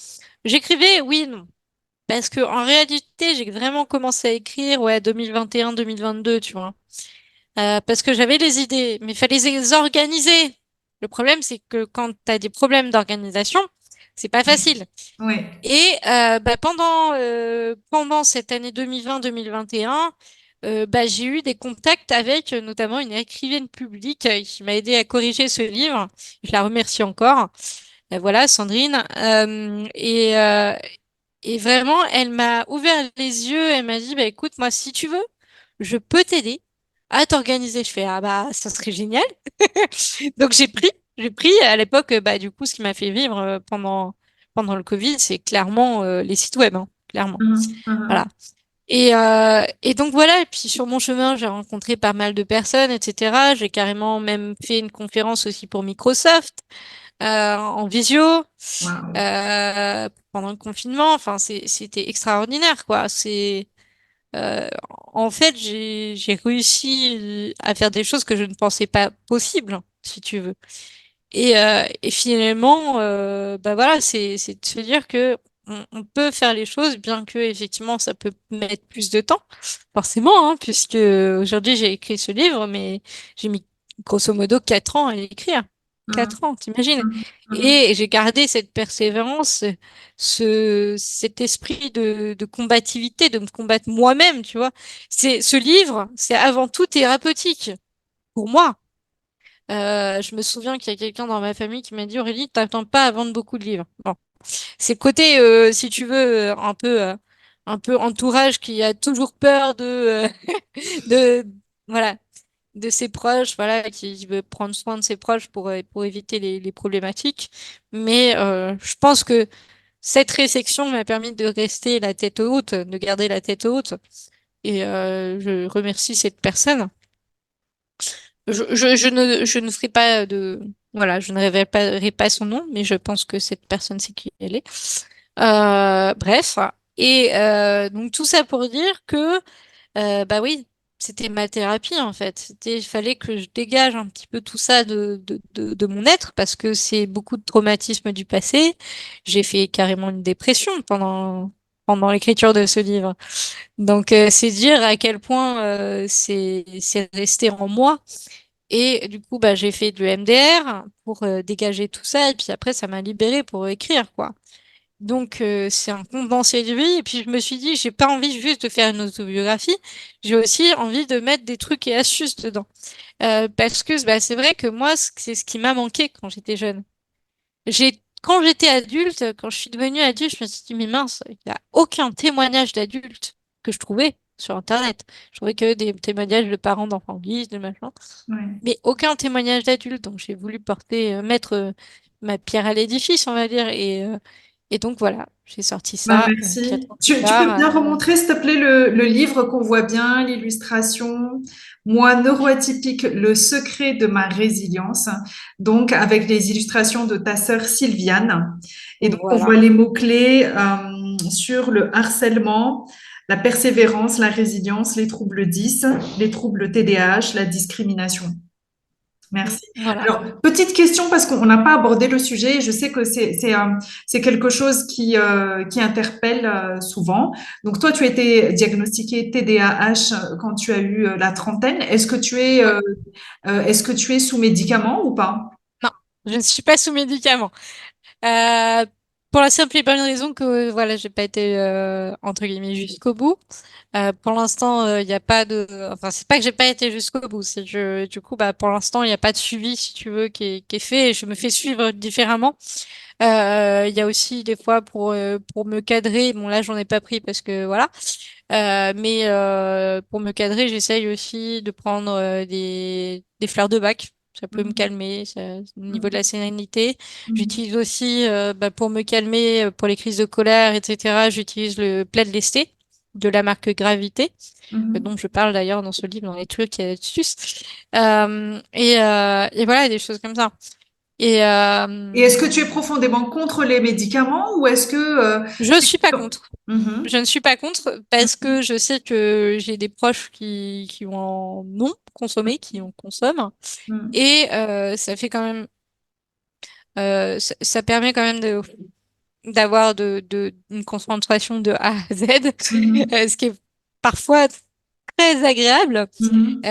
j'écrivais, oui, et non. Parce que en réalité, j'ai vraiment commencé à écrire, ouais, 2021-2022, tu vois. Parce que j'avais les idées, mais il fallait les organiser. Le problème, c'est que quand tu as des problèmes d'organisation, c'est pas facile. Oui. Et bah, pendant cette année 2020-2021, bah, j'ai eu des contacts avec notamment une écrivaine publique qui m'a aidé à corriger ce livre. Je la remercie encore. Voilà, Sandrine. Et vraiment, elle m'a ouvert les yeux. Elle m'a dit, bah, écoute, moi, si tu veux, je peux t'aider à t'organiser. Je fais, ah bah, ça serait génial. Donc j'ai pris à l'époque, bah, du coup, ce qui m'a fait vivre pendant le Covid, c'est clairement les sites web, hein, clairement. Mhm. Voilà. Mhm. Et donc voilà, et puis sur mon chemin, j'ai rencontré pas mal de personnes, etc. J'ai carrément même fait une conférence aussi pour Microsoft en visio Waouh. pendant le confinement. Enfin, c'était extraordinaire, quoi. En fait, j'ai réussi à faire des choses que je ne pensais pas possibles, si tu veux. Et finalement, bah voilà, c'est de se dire que on peut faire les choses, bien que effectivement ça peut mettre plus de temps, forcément, hein, puisque aujourd'hui j'ai écrit ce livre, mais j'ai mis grosso modo 4 ans à l'écrire. Mhm. 4 ans, t'imagines? Mhm. Mhm. Et j'ai gardé cette persévérance, cet esprit de combativité, de me combattre moi-même, tu vois. Ce livre, c'est avant tout thérapeutique pour moi. Je me souviens qu'il y a quelqu'un dans ma famille qui m'a dit, Aurélie, t'attends pas à vendre beaucoup de livres. Bon, c'est le côté, si tu veux, un peu entourage qui a toujours peur de, voilà, de ses proches, voilà, qui veut prendre soin de ses proches pour éviter les problématiques. Mais je pense que cette réflexion m'a permis de rester la tête haute, de garder la tête haute. Et je remercie cette personne. Je ne ferai pas voilà, je ne révélerai pas son nom, mais je pense que cette personne sait qui elle est. Bref. Et donc tout ça pour dire que, bah oui. c'était ma thérapie en fait. Il fallait que je dégage un petit peu tout ça de mon être parce que c'est beaucoup de traumatismes du passé. J'ai fait carrément une dépression pendant l'écriture de ce livre. Donc c'est dire à quel point c'est resté en moi. Et du coup, bah, j'ai fait du MDR pour dégager tout ça. Et puis après, ça m'a libérée pour écrire, quoi. Donc, c'est un condensé de vie. Et puis, je me suis dit, j'ai pas envie juste de faire une autobiographie. J'ai aussi envie de mettre des trucs et astuces dedans. Parce que bah, c'est vrai que moi, c'est ce qui m'a manqué quand j'étais jeune. Quand j'étais adulte, quand je suis devenue adulte, je me suis dit, mais mince, il n'y a aucun témoignage d'adulte que je trouvais sur Internet. Je trouvais que des témoignages de parents d'enfants lisent, de machin, Ouais. mais aucun témoignage d'adulte. Donc, j'ai voulu mettre ma pierre à l'édifice, on va dire. Et donc, voilà, j'ai sorti Ben, ça 4 merci. ans plus Tu peux tard. bien remontrer, s'il te plaît, le livre qu'on voit bien, l'illustration. Moi, neuroatypique, le secret de ma résilience. Donc, avec les illustrations de ta sœur Sylviane. Et donc, on Voilà. voit les mots-clés sur le harcèlement, la persévérance, la résilience, les troubles 10, les troubles TDAH, la discrimination. Merci. Voilà. Alors, petite question parce qu'on n'a pas abordé le sujet. Je sais que c'est quelque chose qui interpelle souvent. Donc, toi, tu as été diagnostiqué TDAH quand tu as eu la trentaine. Ouais. Est-ce que tu es sous médicament ou pas? Non, je ne suis pas sous médicaments. Euh, pour la simple et bonne raison que voilà, j'ai pas été entre guillemets jusqu'au bout. Pour l'instant, il n'y a pas de. Enfin, c'est pas que j'ai pas été jusqu'au bout. C'est que du coup, bah, pour l'instant, il n'y a pas de suivi, si tu veux, qui est fait. Et je me fais suivre différemment. Il y a aussi des fois pour me cadrer. Bon, là, j'en ai pas pris parce que voilà. Mais pour me cadrer, j'essaye aussi de prendre des fleurs de bac. Ça peut me Mhm, calmer, au niveau de la mhm, sérénité. mhm, J'utilise aussi, bah, pour me calmer, pour les crises de colère, etc., j'utilise le Plaid Lesté de la marque Gravité, dont mhm. je parle d'ailleurs dans ce livre, dans les trucs et astuces. Et voilà, des choses comme ça. Et Et est-ce que tu es profondément contre les médicaments ou est-ce que je suis pas contre. Mhm, Je ne suis pas contre parce que je sais que j'ai des proches qui en ont consommé, qui en consomment. mhm, Et ça fait quand même, ça permet quand même d'avoir une concentration de A à Z, mhm, ce qui est parfois très agréable. mhm,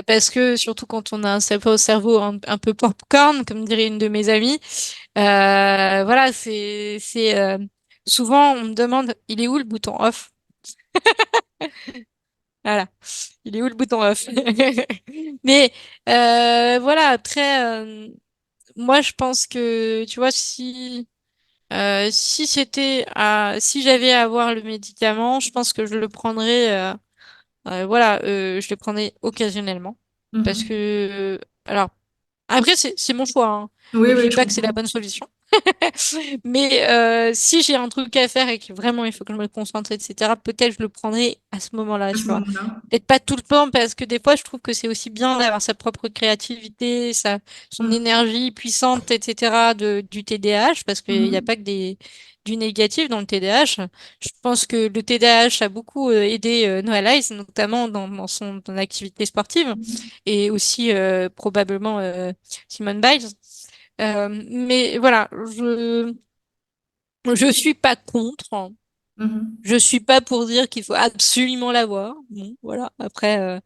Parce que surtout quand on a un cerveau un peu popcorn, comme dirait une de mes amies, voilà, souvent on me demande, il est où le bouton off? Voilà. Il est où le bouton off? Mais voilà, après, moi je pense que, tu vois, si j'avais à avoir le médicament, je pense que je le prendrais, voilà, je le prendrais occasionnellement. Parce mhm. que, alors, après, c'est mon choix, hein. Oui, Je oui, dis je pas que c'est la comprends. bonne solution. Mais si j'ai un truc à faire et que vraiment il faut que je me concentre, etc., peut-être je le prendrai à ce moment-là, À tu ce vois. moment-là. Peut-être pas tout le temps, parce que des fois, je trouve que c'est aussi bien d'avoir sa propre créativité, son Mhm, énergie puissante, etc., du TDAH, parce qu'il n'y a mhm, pas que du négatif dans le TDAH. Je pense que le TDAH a beaucoup aidé Noah Lyles, notamment dans son activité sportive, et aussi probablement Simone Biles. Mais voilà, je suis pas contre. mhm. Je suis pas pour dire qu'il faut absolument l'avoir. Bon, voilà. Après,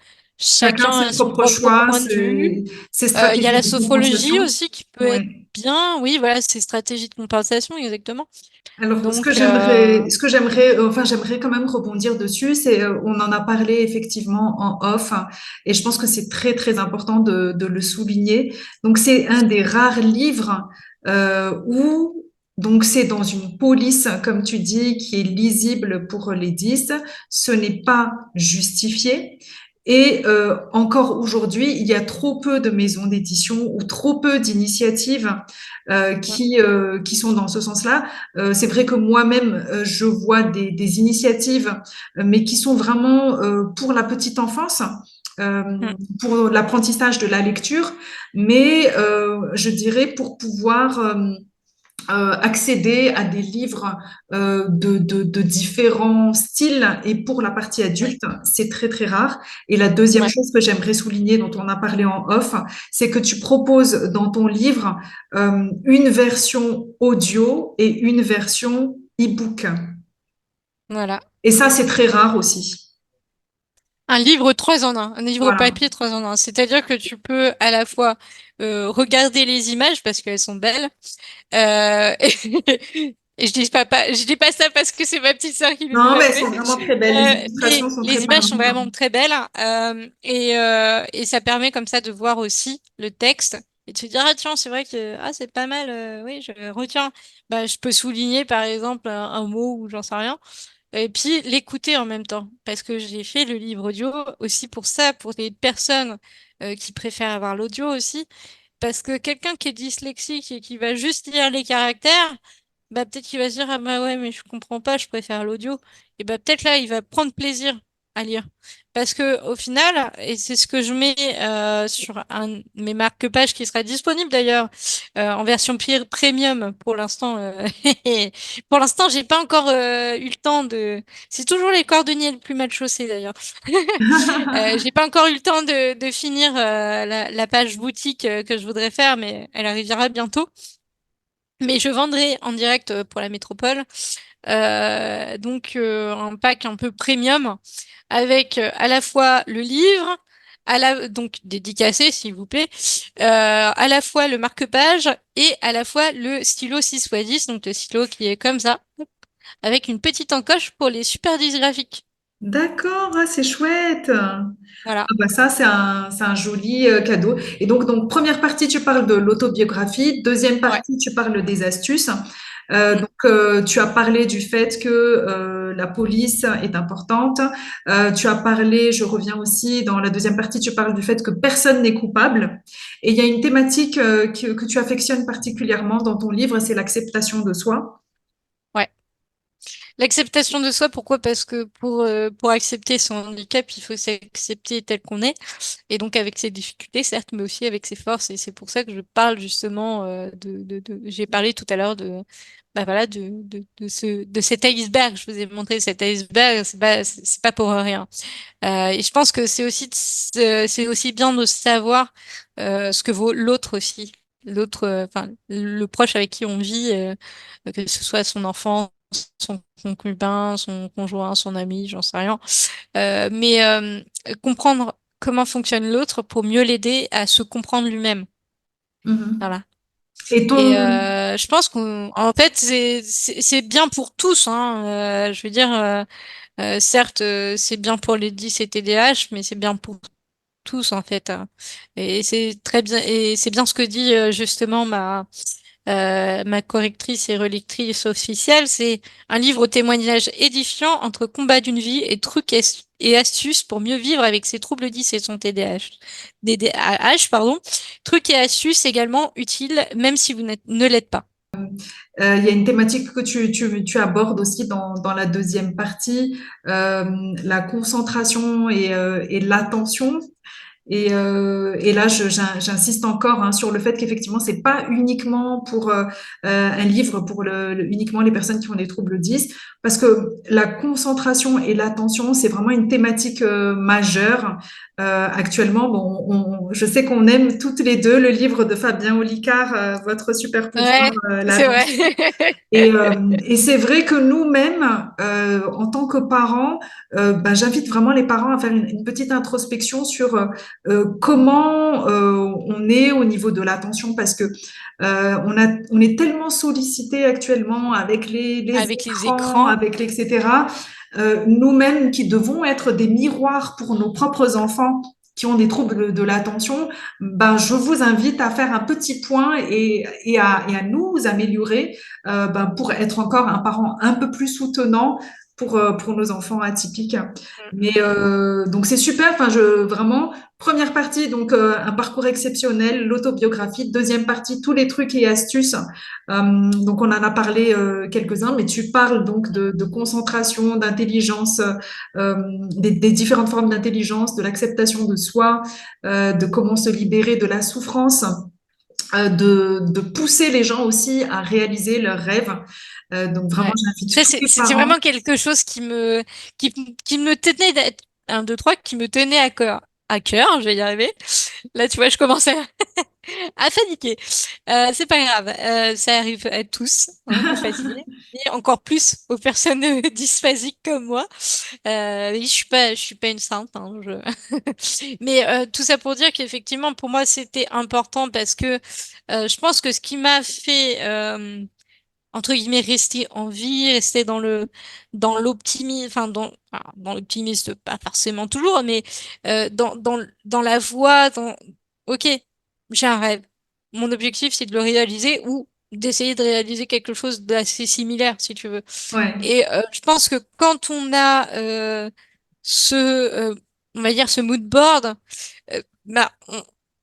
Chacun chacun ses a son propres propre choix, point de vue. ses Il y a stratégies la de sophrologie compensation. aussi qui peut être Oui. bien. Oui, voilà, ces stratégies de compensation, exactement. Alors, Donc, enfin, j'aimerais quand même rebondir dessus. On en a parlé effectivement en off, hein, et je pense que c'est très très important de le souligner. Donc, c'est un des rares livres où donc c'est dans une police, comme tu dis, qui est lisible pour les 10. Ce n'est pas justifié. Et encore aujourd'hui, il y a trop peu de maisons d'édition ou trop peu d'initiatives qui sont dans ce sens-là. C'est vrai que moi-même, je vois des initiatives, mais qui sont vraiment pour la petite enfance, euh, mm, pour l'apprentissage de la lecture, mais je dirais pour pouvoir accéder à des livres de différents styles. Et pour la partie Oui, adulte, c'est très, très rare. Et la deuxième ouais, chose que j'aimerais souligner, dont on a parlé en off, c'est que tu proposes dans ton livre une version audio et une version e-book. voilà. Et ça, c'est très rare aussi. Un livre 3 en un, un livre Voilà. papier 3 en un. C'est-à-dire que tu peux à la fois regarder les images parce qu'elles sont belles. Et je dis pas ça parce que c'est ma petite sœur qui Non, nous mais a elles fait. sont vraiment très belles. Les illustrations Mais sont très les images sont parlantes. vraiment très belles. Et ça permet comme ça de voir aussi le texte et de se dire, ah tiens, c'est vrai que ah, c'est pas mal. Oui, je retiens. Bah, je peux souligner par exemple un mot ou j'en sais rien. Et puis l'écouter en même temps, parce que j'ai fait le livre audio aussi pour ça, pour les personnes qui préfèrent avoir l'audio aussi, parce que quelqu'un qui est dyslexique et qui va juste lire les caractères, bah peut-être qu'il va se dire ah bah ouais mais je comprends pas, je préfère l'audio. Et bah peut-être là il va prendre plaisir à lire. Parce que au final, et c'est ce que je mets sur un de mes marque-pages qui sera disponible d'ailleurs en version premium pour l'instant. Pour l'instant, j'ai pas encore eu le temps de. C'est toujours les cordonniers le plus mal chaussés d'ailleurs. J'ai pas encore eu le temps de finir la page boutique que je voudrais faire, mais elle arrivera bientôt. Mais je vendrai en direct pour la métropole. Donc un pack un peu premium avec à la fois le livre, donc dédicacé s'il vous plaît, à la fois le marque-page et à la fois le stylo 6x10, donc le stylo qui est comme ça, avec une petite encoche pour les super dysgraphiques. D'accord, ah, c'est chouette. Ah Voilà. bah ça, c'est un joli cadeau. Et donc, première partie, tu parles de l'autobiographie. Deuxième Ouais. partie, tu parles des astuces. Mm. Tu as parlé du fait que la police est importante. Tu as parlé, je reviens aussi, dans la deuxième partie, tu parles du fait que personne n'est coupable. Et il y a une thématique que tu affectionnes particulièrement dans ton livre, c'est l'acceptation de soi. Ouais. L'acceptation de soi, pourquoi? Parce que pour accepter son handicap, il faut s'accepter tel qu'on est. Et donc avec ses difficultés, certes, mais aussi avec ses forces. Et c'est pour ça que je parle justement j'ai parlé tout à l'heure bah voilà, de cet iceberg. Je vous ai montré cet iceberg, c'est pas pour rien. Et je pense que c'est aussi bien de savoir ce que vaut l'autre aussi. L'autre, enfin, le proche avec qui on vit, que ce soit son enfant, son concubin, son conjoint, son ami, j'en sais rien. Mais comprendre comment fonctionne l'autre pour mieux l'aider à se comprendre lui-même. Mhm. Voilà. Et Et ton, je pense qu'en fait, c'est bien pour tous, hein. Je veux dire, certes, c'est bien pour les 10 et TDAH, mais c'est bien pour tous en fait, hein. Et c'est très bien, et c'est bien ce que dit justement ma correctrice et relectrice officielle. C'est un livre au témoignage édifiant entre combat d'une vie et trucs et astuces pour mieux vivre avec ses troubles 10 et son TDAH, pardon. Trucs et astuces également utiles, même si ne l'êtes pas. il y a une thématique que tu abordes aussi dans la deuxième partie, la concentration et l'attention. Et là, j'insiste encore hein, sur le fait qu'effectivement, c'est pas uniquement pour un livre pour uniquement les personnes qui ont des troubles 10, parce que la concentration et l'attention, c'est vraiment une thématique majeure. Actuellement, bon, je sais qu'on aime toutes les deux le livre de Fabien Olicard, Votre super pouvoir, Ouais, c'est vrai. l'attention. Et c'est vrai que nous-mêmes, en tant que parents, ben, j'invite vraiment les parents à faire une petite introspection sur comment on est au niveau de l'attention, parce que on est tellement sollicité actuellement avec les Avec les écrans, écrans. avec les, etc. Nous-mêmes qui devons être des miroirs pour nos propres enfants qui ont des troubles de l'attention, ben, je vous invite à faire un petit point et à nous améliorer ben, pour être encore un parent un peu plus soutenant pour nos enfants atypiques. Mais donc c'est super. Enfin, vraiment première partie donc un parcours exceptionnel, l'autobiographie. Deuxième partie tous les trucs et astuces. Donc on en a parlé quelques-uns, mais tu parles donc de concentration, d'intelligence, des différentes formes d'intelligence, de l'acceptation de soi, de comment se libérer de la souffrance de pousser les gens aussi à réaliser leurs rêves. Donc vraiment, Ouais. j'invite Ça, tous les c'était parents. vraiment quelque chose qui me tenait d'être, un, deux, trois, qui me tenait à cœur, je vais y arriver. Là, tu vois, je commençais à paniquer. C'est pas grave, ça arrive à tous, hein, de fatiguer. Et encore plus aux personnes dysphasiques comme moi. Oui, je suis pas une sainte, hein, Mais tout ça pour dire qu'effectivement, pour moi, c'était important parce que je pense que ce qui m'a fait entre guillemets rester en vie, rester dans l'optimisme, dans l'optimisme, pas forcément toujours, mais dans la voie, ok, j'ai un rêve. Mon objectif, c'est de le réaliser ou d'essayer de réaliser quelque chose d'assez similaire, si tu veux. Ouais, Et je pense que quand on a ce, on va dire ce mood board, bah,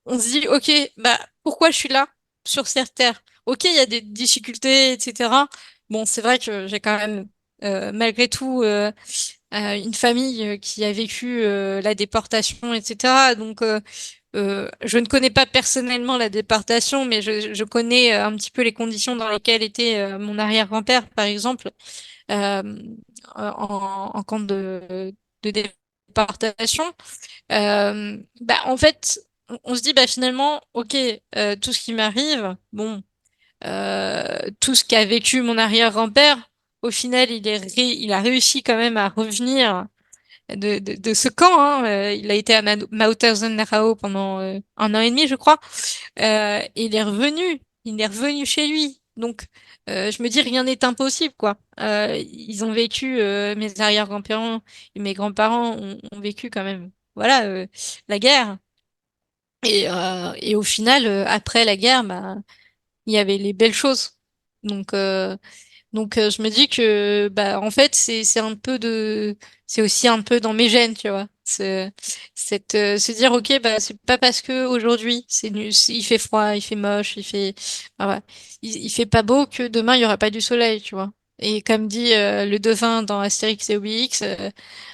on se dit, ok, bah, pourquoi je suis là sur cette terre? Ok, il y a des difficultés, etc. Bon, c'est vrai que j'ai quand même, malgré tout, une famille qui a vécu la déportation, etc. Donc, je ne connais pas personnellement la déportation, mais je connais un petit peu les conditions dans lesquelles était mon arrière-grand-père, par exemple, euh, en camp de déportation. Bah, en fait, on se dit, bah, finalement, ok, tout ce qui m'arrive, bon, tout ce qu'a vécu mon arrière-grand-père, au final, il a réussi quand même à revenir de ce camp, hein. Il a été à Mauthausen-Narao pendant 1 an et demi, je crois. Et il est revenu chez lui. Donc, je me dis, rien n'est impossible, quoi. Ils ont vécu, mes arrière-grands-parents et mes grands-parents ont vécu quand même, voilà, la guerre. Et au final, après la guerre, bah, il y avait les belles choses. Donc, je me dis que bah en fait c'est aussi un peu dans mes gènes, tu vois. Se dire ok bah c'est pas parce que aujourd'hui il fait froid, il fait moche, voilà, il fait pas beau que demain il y aura pas du soleil, tu vois. Et comme dit le devin dans Astérix et Obélix,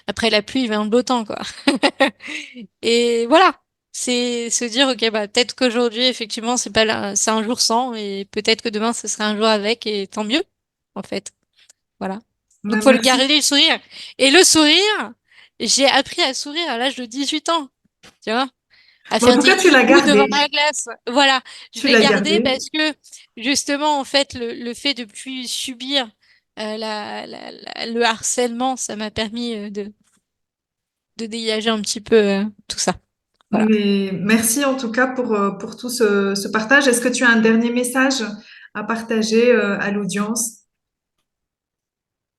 après la pluie vient le beau temps, quoi. Et voilà. C'est se dire, ok, bah, peut-être qu'aujourd'hui, effectivement, c'est un jour sans, et peut-être que demain, ce sera un jour avec, et tant mieux, en fait. Voilà. Donc, faut le merci. garder le sourire. Et le sourire, j'ai appris à sourire à l'âge de 18 ans, tu vois, à Mais en faire tout des cas, tu l'as hibou devant gardé. la glace. Voilà. Je Tu l'ai l'as gardé gardé. parce que, justement, en fait, le fait de plus subir le harcèlement, ça m'a permis de dégager un petit peu tout ça. Voilà. Mais merci en tout cas pour tout ce partage. Est-ce que tu as un dernier message à partager à l'audience?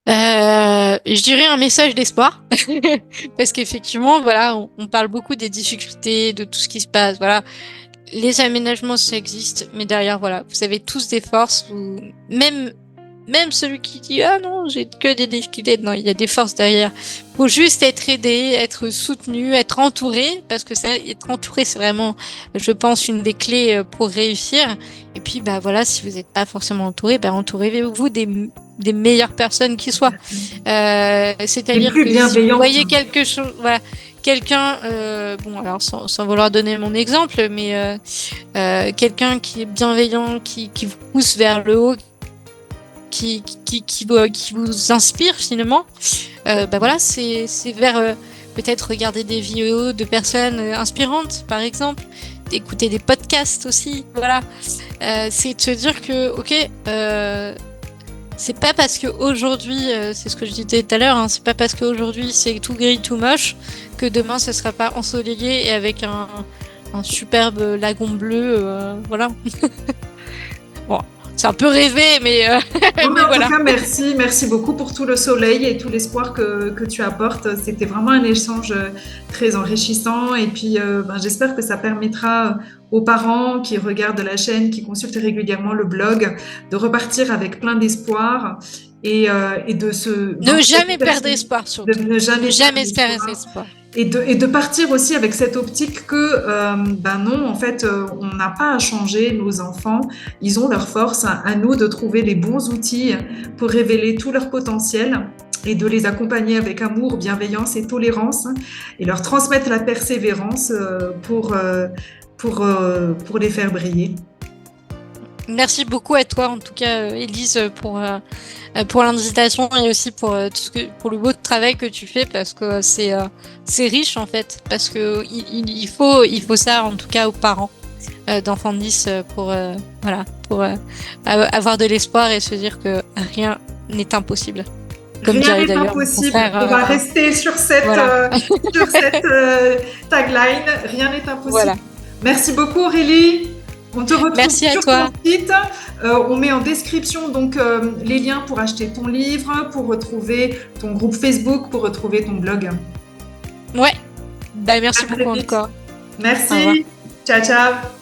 Je dirais un message d'espoir parce qu'effectivement, voilà, on parle beaucoup des difficultés, de tout ce qui se passe. Voilà, les aménagements, ça existe, mais derrière, voilà, vous avez tous des forces. Même même celui qui dit ah non, j'ai que des difficultés, non, il y a des forces derrière. Faut juste être aidé, être soutenu, être entouré, parce que ça, être entouré, c'est vraiment, je pense, une des clés pour réussir. Et puis, bah voilà, si vous n'êtes pas forcément entouré, bah entourez-vous des meilleures personnes qui soient. Et C'est-à-dire plus que si vous bienveillante. voyez quelque chose, voilà, quelqu'un, bon alors sans vouloir donner mon exemple, mais quelqu'un qui est bienveillant, qui vous pousse vers le haut, qui vous inspire finalement, bah voilà, c'est vers peut-être regarder des vidéos de personnes inspirantes, par exemple, d'écouter des podcasts aussi, voilà. C'est de se dire que, ok, c'est pas parce que aujourd'hui, c'est ce que je disais tout à l'heure, hein, c'est pas parce qu'aujourd'hui c'est tout gris, tout moche, que demain ce sera pas ensoleillé et avec un superbe lagon bleu, voilà. Bon, c'est un peu rêvé, mais, Non, mais mais en tout voilà. cas, merci. Merci beaucoup pour tout le soleil et tout l'espoir que tu apportes. C'était vraiment un échange très enrichissant. Et puis, ben, j'espère que ça permettra aux parents qui regardent la chaîne, qui consultent régulièrement le blog, de repartir avec plein d'espoir et de se, Ne vraiment, jamais perdre espoir, de surtout. ne Ne jamais perdre jamais perdre espoir. espoir. Et de partir aussi avec cette optique que, ben non, en fait, on n'a pas à changer nos enfants. Ils ont leur force. À nous de trouver les bons outils pour révéler tout leur potentiel et de les accompagner avec amour, bienveillance et tolérance et leur transmettre la persévérance pour les faire briller. Merci beaucoup à toi, en tout cas, Élise, pour l'invitation et aussi pour pour le beau travail que tu fais parce que c'est riche en fait parce que il faut ça en tout cas aux parents d'enfants de 10 pour avoir de l'espoir et se dire que rien n'est impossible. Comme Rien dirait n'est d'ailleurs mon impossible. frère. On va rester sur cette, Voilà. sur cette tagline. Rien n'est impossible. Voilà. Merci beaucoup Aurélie. On te retrouve Merci à sur toi. ton site. On met en description donc les liens pour acheter ton livre, pour retrouver ton groupe Facebook, pour retrouver ton blog. Ouais. Bah, merci À très beaucoup vite. encore. Au revoir. Merci. Ciao, ciao.